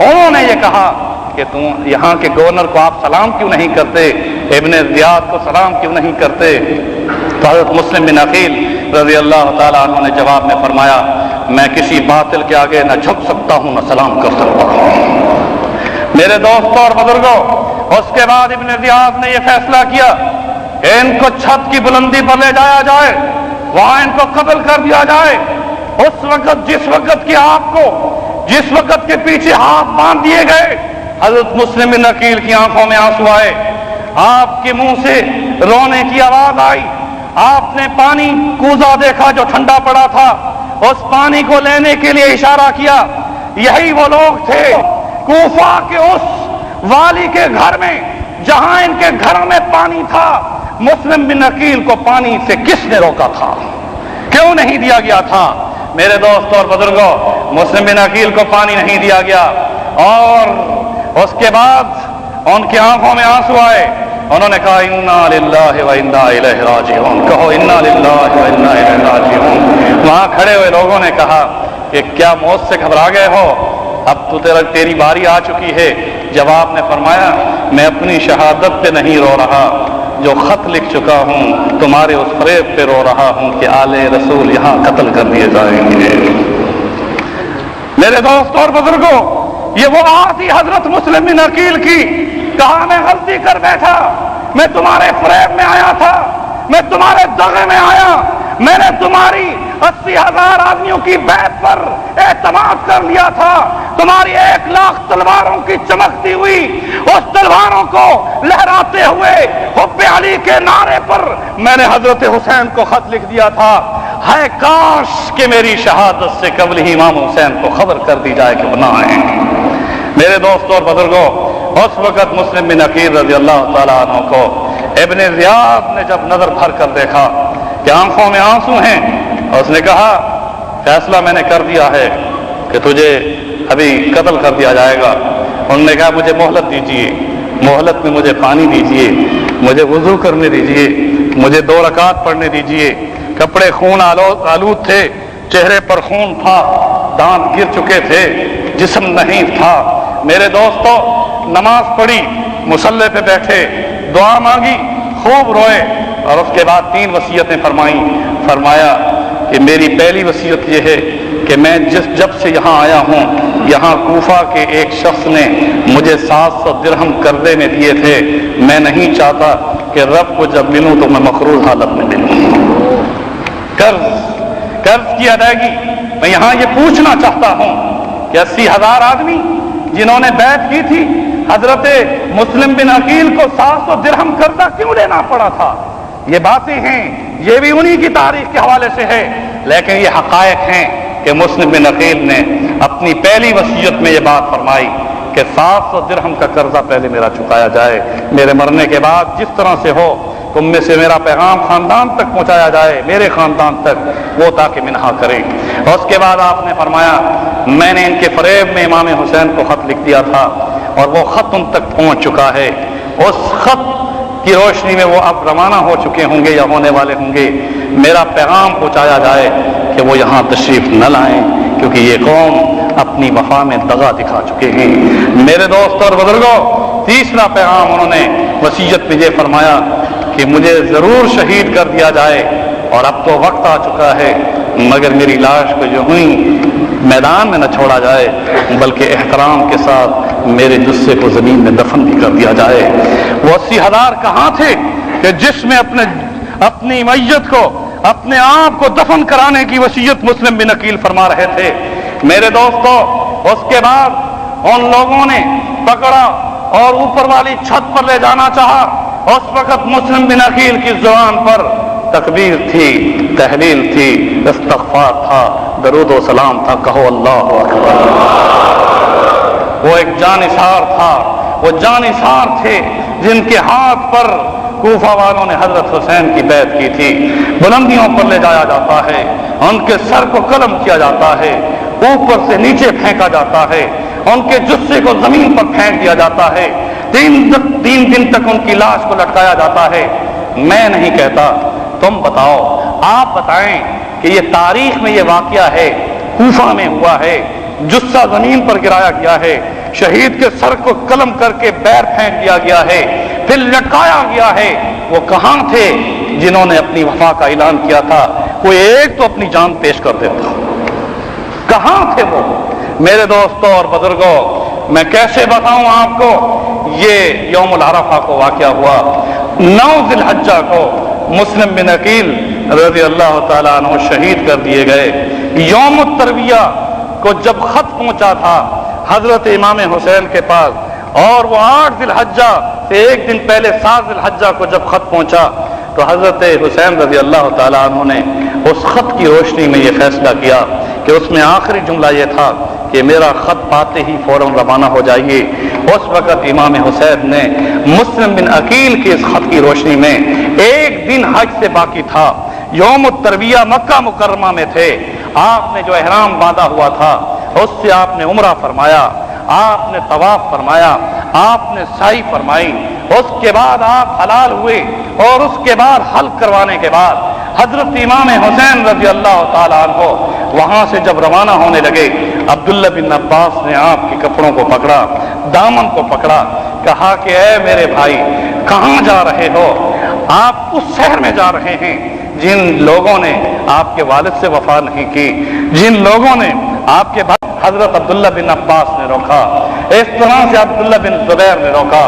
S1: انہوں نے یہ کہا کہ تم یہاں کے گورنر کو آپ سلام کیوں نہیں کرتے، ابن زیاد کو سلام کیوں نہیں کرتے؟ تو حضرت مسلم بن عقیل رضی اللہ تعالیٰ عنہ نے جواب میں فرمایا، میں کسی باطل کے آگے نہ جھک سکتا ہوں نہ سلام کر سکتا ہوں۔ میرے دوستوں اور بزرگوں، اس کے بعد ابن زیاد نے یہ فیصلہ کیا کہ ان کو چھت کی بلندی پر لے جایا جائے، وہاں ان کو قتل کر دیا جائے۔ اس وقت جس وقت کی آپ کو، جس وقت کے پیچھے ہاتھ باندھ دیے گئے، حضرت مسلم بن عقیل کی آنکھوں میں آنسو آئے، آپ کے منہ سے رونے کی آواز آئی۔ آپ نے پانی کوزہ دیکھا جو ٹھنڈا پڑا تھا، اس پانی کو لینے کے لیے اشارہ کیا۔ یہی وہ لوگ تھے کوفہ کے اس والی کے گھر میں جہاں ان کے گھروں میں پانی تھا، مسلم بن عقیل کو پانی سے کس نے روکا تھا؟ کیوں نہیں دیا گیا تھا؟ میرے دوستوں اور بزرگوں، مسلم بن عقیل کو پانی نہیں دیا گیا، اور اس کے بعد ان کی آنکھوں میں آنسو آئے۔ انہوں نے کہا انا للہ و انا الیہ راجعون، کہو انا للہ و انا الیہ راجعون۔ وہاں کھڑے ہوئے لوگوں نے کہا کہ کیا موت سے گھبرا گئے ہو؟ اب تو تیری باری آ چکی ہے۔ جواب نے فرمایا، میں اپنی شہادت پہ نہیں رو رہا، جو خط لکھ چکا ہوں تمہارے اس فریب پہ رو رہا ہوں کہ آل رسول یہاں قتل کر دیے جائیں گے۔ میرے دوستوں اور بزرگوں، یہ وہ بات ہی حضرت مسلم بن عقیل کی، کہا میں غلطی کر بیٹھا، میں تمہارے فریب میں آیا تھا، میں تمہارے دغے میں آیا، میں نے تمہاری 80,000 آدمیوں کی بیعت پر اعتماد کر لیا تھا، تمہاری 1,00,000 تلواروں کی چمکتی ہوئی اس تلواروں کو لہراتے ہوئے حب علی کے نعرے پر میں نے حضرت حسین کو خط لکھ دیا تھا۔ ہے کاش کہ میری شہادت سے قبل ہی امام حسین کو خبر کر دی جائے کہ وہ نہ آئیں۔ میرے دوستوں اور بزرگوں، اس وقت مسلم بن عقیل رضی اللہ تعالیٰ عنہ کو ابن زیاد نے جب نظر بھر کر دیکھا کہ آنکھوں میں آنسو ہیں، اس نے کہا فیصلہ میں نے کر دیا ہے کہ تجھے ابھی قتل کر دیا جائے گا۔ انہوں نے کہا مجھے مہلت دیجیے، مہلت میں مجھے پانی دیجیے، مجھے وضو کرنے دیجیے، مجھے 2 رکعت پڑھنے دیجیے۔ کپڑے خون آلود تھے، چہرے پر خون تھا، دانت گر چکے تھے، جسم نہیں تھا۔ میرے دوستو، نماز پڑھی، مصلی پہ بیٹھے، دعا مانگی، خوب روئے، اور اس کے بعد 3 وصیتیں فرمائیں۔ فرمایا کہ میری پہلی وصیت یہ ہے کہ میں جب سے یہاں آیا ہوں، یہاں کوفہ کے ایک شخص نے مجھے 700 درہم قرضے میں دیے تھے، میں نہیں چاہتا کہ رب کو جب ملوں تو میں مقروض حالت میں ملوں۔ قرض کی ادائیگی، میں یہاں یہ پوچھنا چاہتا ہوں کہ 80,000 آدمی جنہوں نے بیعت کی تھی، حضرت مسلم بن عقیل کو 700 درہم قرضہ کیوں لینا پڑا تھا؟ یہ باتیں ہیں، یہ بھی انہی کی تاریخ کے حوالے سے ہے، لیکن یہ حقائق ہیں کہ مسلم بن عقیل نے اپنی پہلی وصیت میں یہ بات فرمائی کہ 700 درہم کا قرضہ پہلے میرا چکایا جائے، میرے مرنے کے بعد جس طرح سے ہو تم میں سے میرا پیغام خاندان تک پہنچایا جائے، میرے خاندان تک، وہ تاکہ منہا کریں۔ اور اس کے بعد آپ نے فرمایا میں نے ان کے فریب میں امام حسین کو خط لکھ دیا تھا، اور وہ خط ان تک پہنچ چکا ہے، اس خط کی روشنی میں وہ اب روانہ ہو چکے ہوں گے یا ہونے والے ہوں گے، میرا پیغام پہنچایا جائے کہ وہ یہاں تشریف نہ لائیں، کیونکہ یہ قوم اپنی وفا میں دغا دکھا چکے ہیں۔ میرے دوست اور بزرگوں، تیسرا پیغام انہوں نے وصیت میں یہ فرمایا کہ مجھے ضرور شہید کر دیا جائے، اور اب تو وقت آ چکا ہے، مگر میری لاش کو جو ہوئی میدان میں نہ چھوڑا جائے، بلکہ احترام کے ساتھ میرے جثے کو زمین میں دفن بھی کر دیا جائے۔ وہ 80,000 کہاں تھے کہ جس میں اپنی میت کو، اپنے آپ کو دفن کرانے کی وصیت مسلم بن عقیل فرما رہے تھے۔ میرے دوستو، اس کے بعد ان لوگوں نے پکڑا اور اوپر والی چھت پر لے جانا چاہا۔ اس وقت مسلم بن عقیل کی زبان پر تکبیر تھی، تحلیل تھی، استغفار تھا، درود و سلام تھا، کہو اللہ اکبر۔ وہ ایک جانثار تھا، وہ جانثار تھے جن کے ہاتھ پر کوفہ والوں نے حضرت حسین کی بیعت کی تھی۔ بلندیوں پر لے جایا جاتا ہے، ان کے سر کو قلم کیا جاتا ہے، اوپر سے نیچے پھینکا جاتا ہے، ان کے جثے کو زمین پر پھینک دیا جاتا ہے، 3 دن تک ان کی لاش کو لٹکایا جاتا ہے۔ میں نہیں کہتا، تم بتاؤ، آپ بتائیں کہ یہ تاریخ میں یہ واقعہ ہے، کوفہ میں ہوا ہے، جثہ زمین پر گرایا گیا ہے، شہید کے سر کو قلم کر کے بیر پھینک دیا گیا ہے، پھر لٹکایا گیا ہے۔ وہ کہاں تھے جنہوں نے اپنی وفا کا اعلان کیا تھا؟ کوئی ایک تو اپنی جان پیش کر دیتا، کہاں تھے وہ؟ میرے دوستوں اور بزرگوں، میں کیسے بتاؤں آپ کو، یہ یوم العرفہ کو واقعہ ہوا، 9 ذی الحجہ کو مسلم بن عقیل رضی اللہ تعالیٰ عنہ شہید کر دیے گئے۔ یوم الترویہ کو جب خط پہنچا تھا حضرت امام حسین کے پاس، اور وہ 8 ذی الحجہ سے 1 دن پہلے 7 ذی الحجہ کو جب خط پہنچا تو حضرت حسین رضی اللہ تعالیٰ عنہ نے اس خط کی روشنی میں یہ فیصلہ کیا کہ اس میں آخری جملہ یہ تھا کہ میرا خط پاتے ہی فوراً روانہ ہو جائیے۔ اس وقت امام حسین نے مسلم بن عقیل کی اس خط کی روشنی میں 1 دن حج سے باقی تھا، یوم الترویہ مکہ مکرمہ میں تھے، آپ نے جو احرام باندھا ہوا تھا اس سے آپ نے عمرہ فرمایا، آپ نے طواف فرمایا، آپ نے سعی فرمائی، اس کے بعد آپ حلال ہوئے، اور اس کے بعد حلق کروانے کے بعد حضرت امام حسین رضی اللہ تعالیٰ عنہ وہاں سے جب روانہ ہونے لگے، عبداللہ بن عباس نے آپ کے کپڑوں کو پکڑا، دامن کو پکڑا، کہا کہ اے میرے بھائی کہاں جا رہے ہو؟ آپ اس شہر میں جا رہے ہیں جن لوگوں نے آپ کے والد سے وفا نہیں کی، جن لوگوں نے آپ کے بھائی حضرت عبداللہ بن عباس نے روکا، اس طرح سے عبداللہ بن زبیر نے روکا۔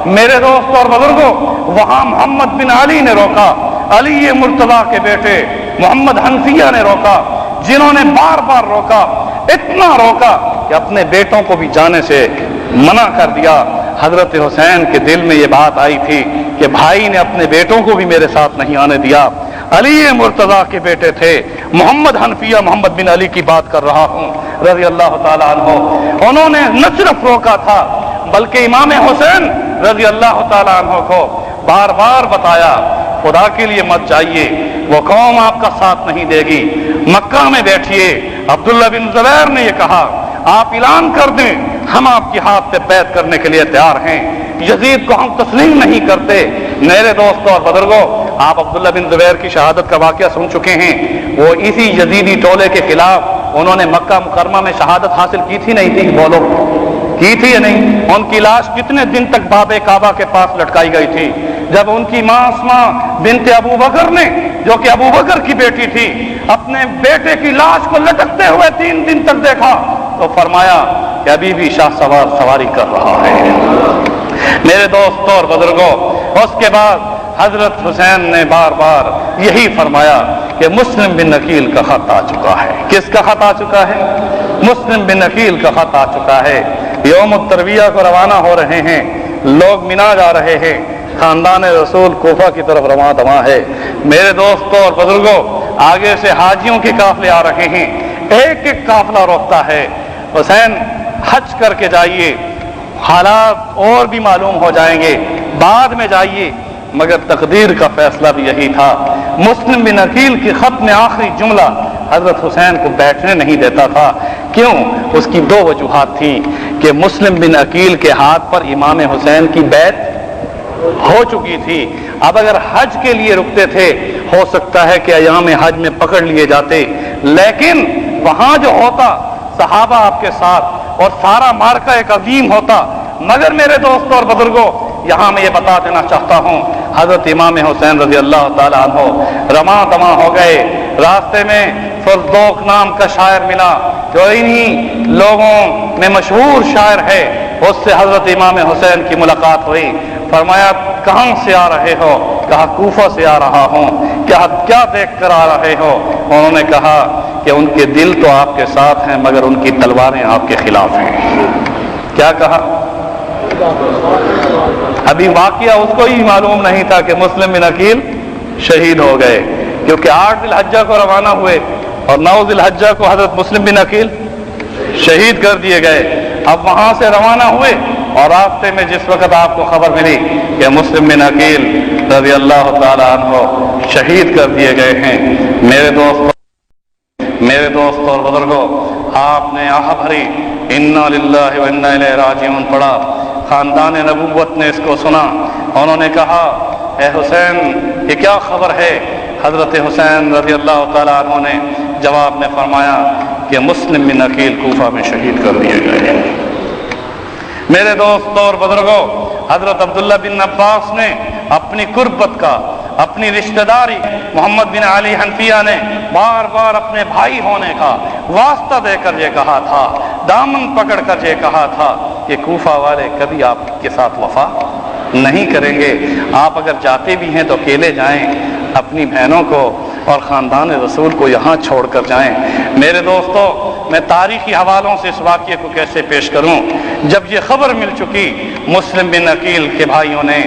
S1: میرے دوست اور بزرگوں، وہاں محمد بن علی نے روکا، علی مرتضیٰ کے بیٹے محمد حنفیہ نے روکا، جنہوں نے بار بار روکا، اتنا روکا کہ اپنے بیٹوں کو بھی جانے سے منع کر دیا۔ حضرت حسین کے دل میں یہ بات آئی تھی کہ بھائی نے اپنے بیٹوں کو بھی میرے ساتھ نہیں آنے دیا۔ علی مرتضیٰ کے بیٹے تھے، محمد حنفیہ محمد بن علی کی بات کر رہا ہوں رضی اللہ تعالیٰ عنہ، انہوں نے نہ صرف روکا تھا بلکہ امام حسین رضی اللہ تعالیٰ عنہ کو بار بار بتایا خدا کے لیے مت جائیے، وہ قوم آپ کا ساتھ نہیں دے گی، مکہ میں بیٹھیے۔ عبداللہ بن زبیر نے یہ کہا آپ اعلان کر دیں ہم آپ کے ہاتھ سے بیعت کرنے کے لیے تیار ہیں، یزید کو ہم تسلیم نہیں کرتے۔ میرے دوستوں اور بزرگوں، آپ عبداللہ بن زبیر کی شہادت کا واقعہ سن چکے ہیں، وہ اسی یزیدی ٹولے کے خلاف انہوں نے مکہ مکرمہ میں شہادت حاصل کی تھی نہیں تھی؟ بولو، کی تھی یا نہیں؟ ان کی لاش کتنے دن تک باب کعبہ کے پاس لٹکائی گئی تھی؟ جب ان کی ماں اسماء بنت ابو بکر نے، جو کہ ابو بکر کی بیٹی تھی، اپنے بیٹے کی لاش کو لٹکتے ہوئے 3 دن تک دیکھا تو فرمایا کہ ابھی بھی شاہ سوار سواری کر رہا ہے۔ میرے دوستوں اور بزرگوں، اس کے بعد حضرت حسین نے بار بار یہی فرمایا کہ مسلم بن عقیل کا خط آ چکا ہے۔ کس کا خط آ چکا ہے؟ مسلم بن عقیل کا خط آ چکا ہے۔ یوم الترویہ کو روانہ ہو رہے ہیں، لوگ مینا جا رہے ہیں، خاندان رسول کوفہ کی طرف رواں دواں ہے۔ میرے دوستوں اور بزرگوں، آگے سے حاجیوں کے قافلے آ رہے ہیں، ایک ایک قافلہ روکتا ہے، حسین حج کر کے جائیے، حالات اور بھی معلوم ہو جائیں گے، بعد میں جائیے۔ مگر تقدیر کا فیصلہ بھی یہی تھا۔ مسلم بن عقیل کی خط میں آخری جملہ حضرت حسین کو بیٹھنے نہیں دیتا تھا۔ کیوں؟ اس کی 2 وجوہات تھیں کہ مسلم بن عقیل کے ہاتھ پر امام حسین کی بیعت ہو چکی تھی، اب اگر حج کے لیے رکتے تھے ہو سکتا ہے کہ ایام حج میں پکڑ لیے جاتے، لیکن وہاں جو ہوتا صحابہ آپ کے ساتھ اور سارا مارکہ ایک عظیم ہوتا۔ مگر میرے دوستوں اور بزرگوں، یہاں میں یہ بتا دینا چاہتا ہوں، حضرت امام حسین رضی اللہ تعالیٰ عنہ رواں دواں ہو گئے۔ راستے میں فردوق نام کا شاعر ملا جو انہی لوگوں میں مشہور شاعر ہے، اس سے حضرت امام حسین کی ملاقات ہوئی۔ فرمایا کہاں سے آ رہے ہو؟ کہا کوفہ سے آ رہا ہوں۔ کیا دیکھ کر آ رہے ہو؟ انہوں نے کہا کہ ان کے دل تو آپ کے ساتھ ہیں مگر ان کی تلواریں آپ کے خلاف ہیں۔ کیا کہا؟ ابھی واقعہ اس کو ہی معلوم نہیں تھا کہ مسلم بن عقیل شہید ہو گئے، کیونکہ 8 ذی الحجہ کو روانہ ہوئے، اور نوزل حجہ کو حضرت مسلم بن عقیل شہید کر دیے گئے. اب وہاں سے روانہ ہوئے اور راستے میں جس وقت آپ کو خبر ملی کہ مسلم بن عقیل رضی اللہ تعالی عنہ شہید کر دیے گئے ہیں، میرے دوست اور بزرگوں، آپ نے آہ بھری انا للہ و انا الیہ راجعون پڑھا. خاندان نبوت نے اس کو سنا. انہوں نے کہا اے حسین یہ کیا خبر ہے؟ حضرت حسین رضی اللہ تعالیٰ عنہ نے جواب میں فرمایا کہ مسلم بن عقیل کوفہ میں شہید کر دیے گئے. میرے دوست اور بزرگوں، حضرت عبداللہ بن عباس نے اپنی قربت کا، اپنی رشتہ داری، محمد بن علی حنفیہ نے بار بار اپنے بھائی ہونے کا واسطہ دے کر یہ کہا تھا، دامن پکڑ کر یہ کہا تھا کہ کوفہ والے کبھی آپ کے ساتھ وفا نہیں کریں گے. آپ اگر جاتے بھی ہیں تو اکیلے جائیں، اپنی بہنوں کو اور خاندان رسول کو یہاں چھوڑ کر جائیں. میرے دوستو، میں تاریخی حوالوں سے اس واقعے کو کیسے پیش کروں؟ جب یہ خبر مل چکی مسلم بن عقیل کے بھائیوں نے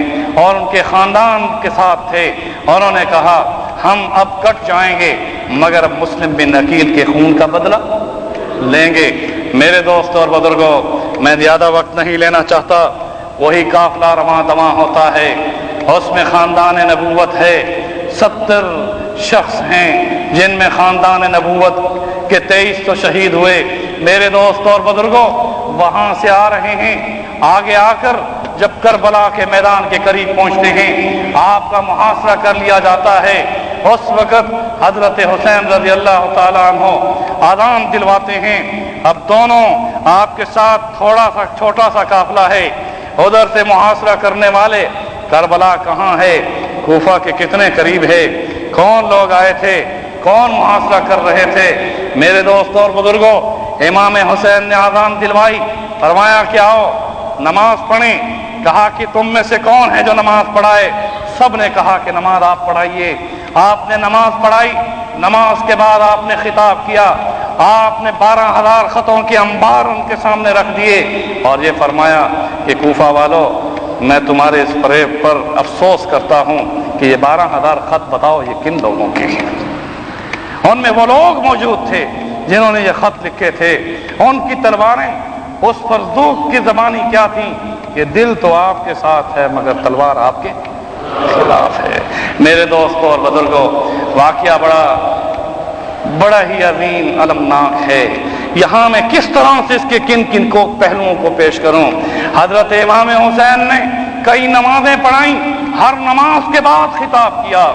S1: اور ان کے خاندان کے ساتھ تھے، انہوں نے کہا ہم اب کٹ جائیں گے مگر اب مسلم بن عقیل کے خون کا بدلہ لیں گے. میرے دوست اور بزرگوں، میں زیادہ وقت نہیں لینا چاہتا. وہی قافلہ رواں دواں ہوتا ہے، اس میں خاندان نبوت ہے. 70 شخص ہیں جن میں خاندان نبوت کے 23 تو شہید ہوئے. میرے دوست اور بزرگوں، وہاں سے آ رہے ہیں. آگے آ کر جب کربلا کے میدان کے قریب پہنچتے ہیں، آپ کا محاصرہ کر لیا جاتا ہے. اس وقت حضرت حسین رضی اللہ تعالیٰ عنہ آذان دلواتے ہیں. اب دونوں آپ کے ساتھ تھوڑا سا چھوٹا سا قافلہ ہے. ادھر سے محاصرہ کرنے والے کربلا کہاں ہے، کوفہ کے کتنے قریب ہے، کون لوگ آئے تھے، کون محاصرہ کر رہے تھے. میرے دوستوں اور بزرگوں، امام حسین نے آذان دلوائی، فرمایا کہ آؤ نماز پڑھیں. کہا کہ تم میں سے کون ہے جو نماز پڑھائے؟ سب نے کہا کہ نماز آپ پڑھائیے. آپ نے نماز پڑھائی. نماز کے بعد آپ نے خطاب کیا. آپ نے 12,000 خطوں کے انبار ان کے سامنے رکھ دیے اور یہ فرمایا کہ کوفہ والو، میں تمہارے اس فریب پر افسوس کرتا ہوں کہ یہ 12,000 خط بتاؤ یہ کن لوگوں کے ہیں؟ ان میں وہ لوگ موجود تھے جنہوں نے یہ خط لکھے تھے. ان کی تلواریں اس فرزوق کی زبانی کیا تھی کہ دل تو آپ کے ساتھ ہے مگر تلوار آپ کے خلاف ہے. میرے دوستوں اور بزرگوں، واقعہ بڑا ہی عظیم المناک ہے. یہاں میں کس طرح سے اس کے کن کن کو پہلوؤں کو پیش کروں. حضرت امام حسین نے کئی نمازیں پڑھائیں. ہر نماز کے بعد خطاب کیا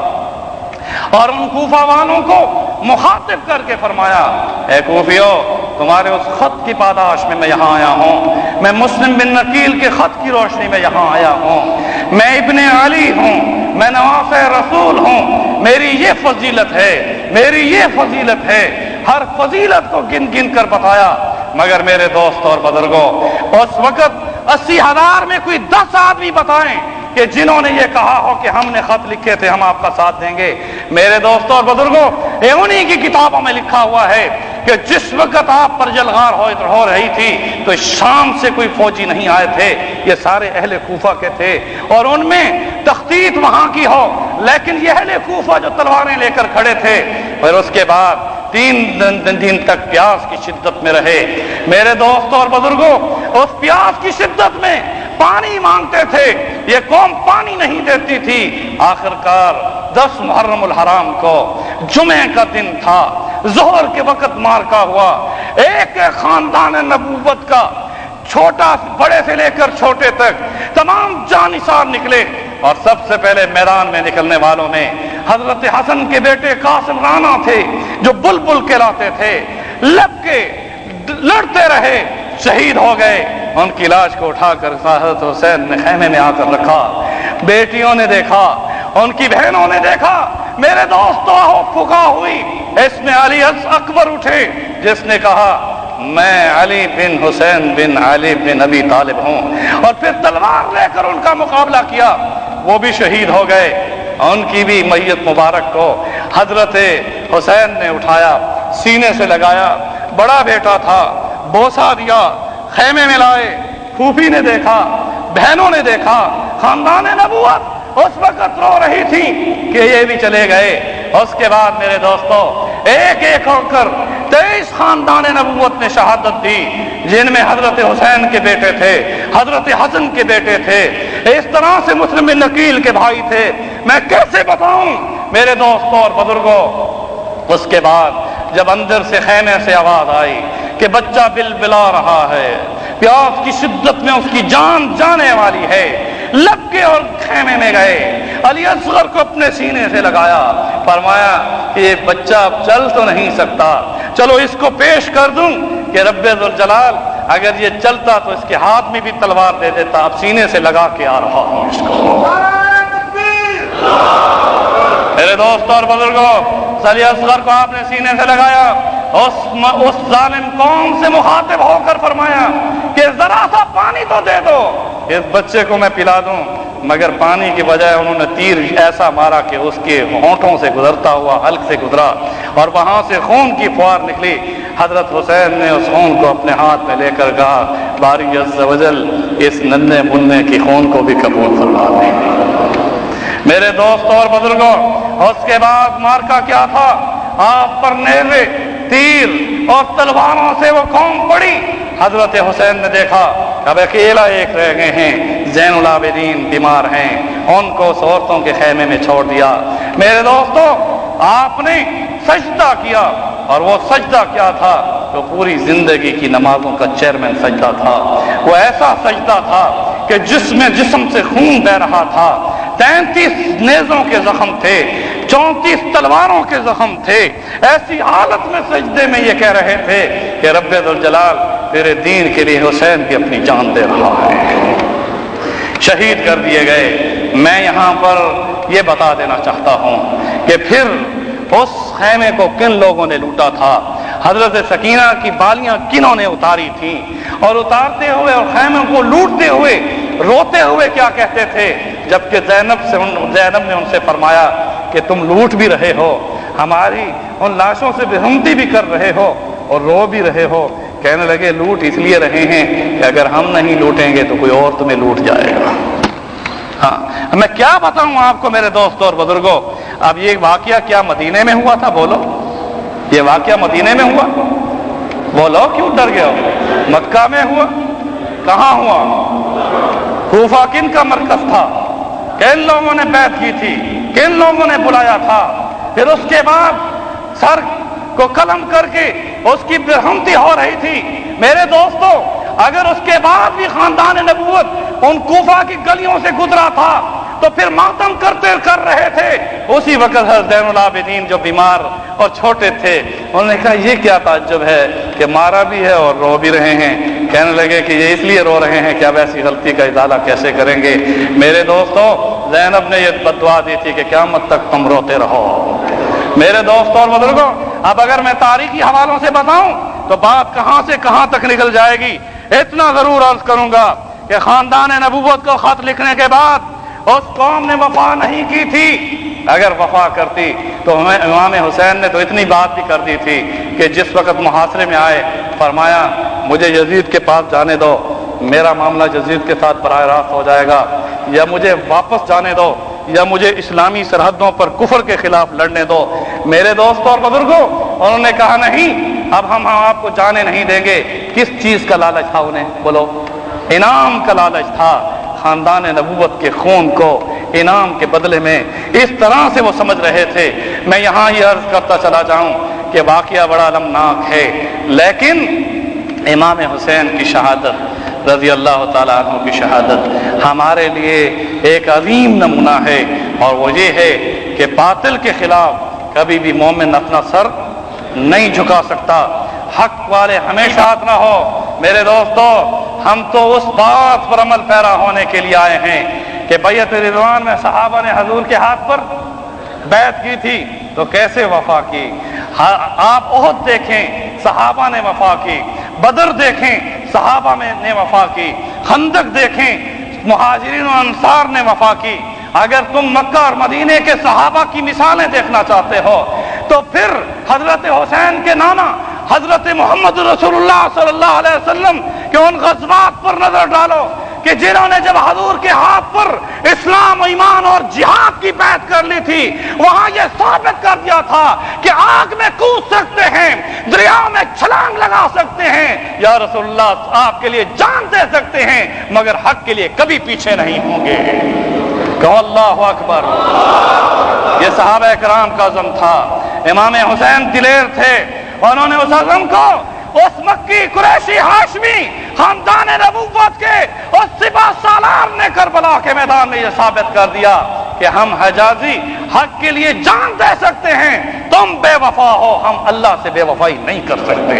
S1: اور ان کوفہ والوں کو مخاطب کر کے فرمایا، اے کوفیو، تمہارے اس خط کی پاداش میں میں یہاں آیا ہوں. میں مسلم بن عقیل کے خط کی روشنی میں یہاں آیا ہوں. میں ابن علی ہوں، میں نواس رسول ہوں. میری یہ فضیلت ہے، میری یہ فضیلت ہے. ہر فضیلت کو گن گن کر بتایا. مگر میرے دوست اور بزرگوں، اس وقت 80,000 میں کوئی 10 آدمی بتائیں کہ جنہوں نے یہ کہا ہو کہ ہم نے خط لکھے تھے، ہم آپ کا ساتھ دیں گے. میرے دوستوں اور بزرگوں، یہ انہی کی کتابوں میں لکھا ہوا ہے کہ جس وقت آپ پر جلغار ہو رہی تھی تو شام سے کوئی فوجی نہیں آئے تھے، یہ سارے اہل کوفہ کے تھے. اور ان میں تخطیط وہاں کی ہو لیکن یہ اہل کوفہ جو تلواریں لے کر کھڑے تھے. اور اس کے بعد 3 دن تک پیاس کی شدت میں رہے. میرے دوستوں اور بزرگوں، اس پیاس کی شدت میں پانی مانگتے تھے. یہ قوم پانی نہیں دیتی تھی. آخرکار 10 محرم الحرام کو جمعے کا دن تھا، ظہر کے وقت مارکا ہوا. ایک خاندان نبوت کا چھوٹا بڑے سے لے کر چھوٹے تک تمام جانثار نکلے. اور سب سے پہلے میدان میں نکلنے والوں میں حضرت حسن کے بیٹے قاسم رانا تھے جو بلبل کہلاتے تھے. لب کے لڑتے رہے، شہید ہو گئے. ان کی لاش کو اٹھا کر حضرت حسین نے خیمے میں آ کر رکھا. بیٹیوں نے دیکھا، ان کی بہنوں نے دیکھا. میرے دوستوں، پھکا ہوئی. اس میں علی اکبر اٹھے جس نے کہا میں علی بن حسین بن علی بن ابی طالب ہوں، اور پھر تلوار لے کر ان کا مقابلہ کیا. وہ بھی شہید ہو گئے. ان کی بھی میت مبارک کو حضرت حسین نے اٹھایا، سینے سے لگایا. بڑا بیٹا تھا، بوسہ دیا، خیمے میں لائے. پھوپھی نے دیکھا، بہنوں نے دیکھا، خاندان نبوت اس وقت رو رہی تھی کہ یہ بھی چلے گئے. اس کے بعد میرے دوستوں ایک ایک ہو کر 23 خاندان نبوت نے شہادت دی، جن میں حضرت حسین کے بیٹے تھے، حضرت حسن کے بیٹے تھے، اس طرح سے مسلم بن عقیل کے بھائی تھے. میں کیسے بتاؤں میرے دوستوں اور بزرگوں. اس کے بعد جب اندر سے خیمے سے آواز آئی کہ بچہ بلبلا رہا ہے، پیاس کی شدت میں اس کی جان جانے والی ہے، لگ کے اور خیمے میں گئے، علی اصغر کو اپنے سینے سے لگایا، فرمایا کہ یہ بچہ اب چل تو نہیں سکتا، چلو اس کو پیش کر دوں کہ رب ذوالجلال اگر یہ چلتا تو اس کے ہاتھ میں بھی تلوار دے دیتا، اب سینے سے لگا کے آ رہا ہوں اس کو. میرے دوست اور بزرگوں، علی اصغر کو آپ نے سینے سے لگایا، اس ظالم قوم سے مخاطب ہو کر فرمایا کہ ذرا سا پانی تو دے دو، اس بچے کو میں پلا دوں. مگر پانی کی بجائے انہوں نے تیر ایسا مارا کہ اس کے ہونٹوں سے گزرتا ہوا حلق سے گزرا اور وہاں سے خون کی فوار نکلی. حضرت حسین نے اس خون کو اپنے ہاتھ میں لے کر کہا باری عز و جل اس ننھے منھے کی خون کو بھی قبول فرما دیں. میرے دوستوں اور بزرگوں، اس کے بعد مارکا کیا تھا؟ آپ پر نیزے، تیر اور تلواروں سے وہ قوم پڑی. حضرت حسین نے دیکھا اب اکیلا ایک رہ گئے ہیں، زین العابدین بیمار ہیں، ان کو عورتوں کے خیمے میں چھوڑ دیا. میرے دوستو، آپ نے سجدہ کیا، اور وہ سجدہ کیا تھا؟ تو پوری زندگی کی نمازوں کا چیئرمین سجدہ تھا. وہ ایسا سجدہ تھا کہ جسم سے خون بہ رہا تھا، 33 نیزوں کے زخم تھے، 34 تلواروں کے زخم تھے. ایسی حالت میں سجدے میں یہ کہہ رہے تھے کہ رب ذوالجلال تیرے دین کے لیے حسین بھی اپنی جان دے رہا ہے. شہید کر دیے گئے. میں یہاں پر یہ بتا دینا چاہتا ہوں کہ پھر اس خیمے کو کن لوگوں نے لوٹا تھا. حضرت سکینہ کی بالیاں کنہوں نے اتاری تھیں، اور اتارتے ہوئے اور خیمے کو لوٹتے ہوئے روتے ہوئے کیا کہتے تھے؟ جبکہ زینب نے ان سے فرمایا کہ تم لوٹ بھی رہے ہو، ہماری ان لاشوں سے بےحمدی بھی کر رہے ہو اور رو بھی رہے ہو. کہنے لگے لوٹ اس لیے رہے ہیں کہ اگر ہم نہیں لوٹیں گے تو کوئی اور تمہیں لوٹ جائے گا. ہاں، میں کیا بتاؤں آپ کو میرے دوستوں اور بزرگوں. اب یہ واقعہ کیا مدینے میں ہوا تھا؟ بولو، یہ واقعہ مدینے میں ہوا؟ بولو کیوں ڈر گئے ہو؟ مکہ میں ہوا؟ کہاں ہوا؟ کوفہ کن کا مرکز تھا؟ کن لوگوں نے بیعت کی تھی؟ کن لوگوں نے بلایا تھا؟ پھر اس کے بعد سر کو قلم کر کے اس کی برہمتی ہو رہی تھی. میرے دوستو، اگر اس کے بعد بھی خاندان نبوت ان کوفہ کی گلیوں سے گزرا تھا تو پھر ماتم کر رہے تھے. اسی وقت حضرت زین العابدین جو بیمار اور چھوٹے تھے، انہوں نے کہا یہ کیا تعجب ہے کہ مارا بھی ہے اور رو بھی رہے ہیں. کہنے لگے کہ یہ اس لیے رو رہے ہیں کہ اب ایسی غلطی کا ازالہ کیسے کریں گے. میرے دوستو، زینب نے یہ بددعا دی تھی کہ قیامت تک تم روتے رہو. میرے دوستوں اور بزرگوں، اب اگر میں تاریخی حوالوں سے بتاؤں تو بات کہاں سے کہاں تک نکل جائے گی. اتنا ضرور عرض کروں گا کہ خاندان نبوت کو خط لکھنے کے بعد اس قوم نے وفا نہیں کی تھی. اگر وفا کرتی تو امام حسین نے تو اتنی بات بھی کر دی تھی کہ جس وقت محاصرے میں آئے فرمایا مجھے یزید کے پاس جانے دو، میرا معاملہ یزید کے ساتھ براہ راست ہو جائے گا، یا مجھے واپس جانے دو، یا مجھے اسلامی سرحدوں پر کفر کے خلاف لڑنے دو. میرے دوستوں اور بزرگوں، انہوں نے کہا نہیں، اب ہم آپ کو جانے نہیں دیں گے. کس چیز کا لالچ تھا انہیں؟ بولو، انعام کا لالچ تھا. خاندان نبوت کے خون کو انعام کے بدلے میں اس طرح سے وہ سمجھ رہے تھے. میں یہاں یہ عرض کرتا چلا جاؤں کہ واقعہ بڑا المناک ہے، لیکن امام حسین کی شہادت، رضی اللہ تعالیٰ عنہ کی شہادت ہمارے لیے ایک عظیم نمونہ ہے، اور وہ یہ ہے کہ باطل کے خلاف کبھی بھی مومن اپنا سر نہیں جھکا سکتا. حق والے ہمیشہ ہاتھ نہ ہو. میرے دوستو، ہم تو اس بات پر عمل پیرا ہونے کے لیے آئے ہیں کہ بیعت رضوان میں صحابہ نے حضور کے ہاتھ پر بیعت کی تھی تو کیسے وفا کی. آپ احد دیکھیں، صحابہ نے وفا کی. بدر دیکھیں، صحابہ نے وفا کی. خندق دیکھیں، مہاجرین و انصار نے وفا کی. اگر تم مکہ اور مدینے کے صحابہ کی مثالیں دیکھنا چاہتے ہو تو پھر حضرت حسین کے نانا حضرت محمد رسول اللہ صلی اللہ علیہ وسلم کے ان غزوات پر نظر ڈالو کہ کہ جنہوں نے جب حضور کے ہاتھ پر اسلام ایمان اور جہاد کی بیعت کر لی تھی وہاں یہ ثابت کر دیا تھا کہ آگ میں کود سکتے ہیں, دریا میں چھلانگ لگا سکتے ہیں, یا رسول اللہ آپ کے لیے جان دے سکتے ہیں, مگر حق کے لیے کبھی پیچھے نہیں ہوں گے. کہو اللہ اکبر. یہ صحابہ کرام کا عزم تھا. امام حسین دلیر تھے, انہوں نے اس عزم کو اس مکی قریشی ہاشمی خاندان نبوت کے اس سپہ سالار نے کربلا کے میدان میں یہ ثابت کر دیا کہ ہم حجازی حق کے لیے جان دے سکتے ہیں, تم بے وفا ہو, ہم اللہ سے بے وفائی نہیں کر سکتے.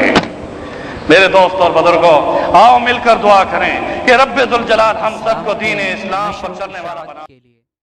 S1: میرے دوست اور بزرگوں, آؤ مل کر دعا کریں کہ رب ذوالجلال ہم سب کو دین اسلام پر چلنے والا بنا.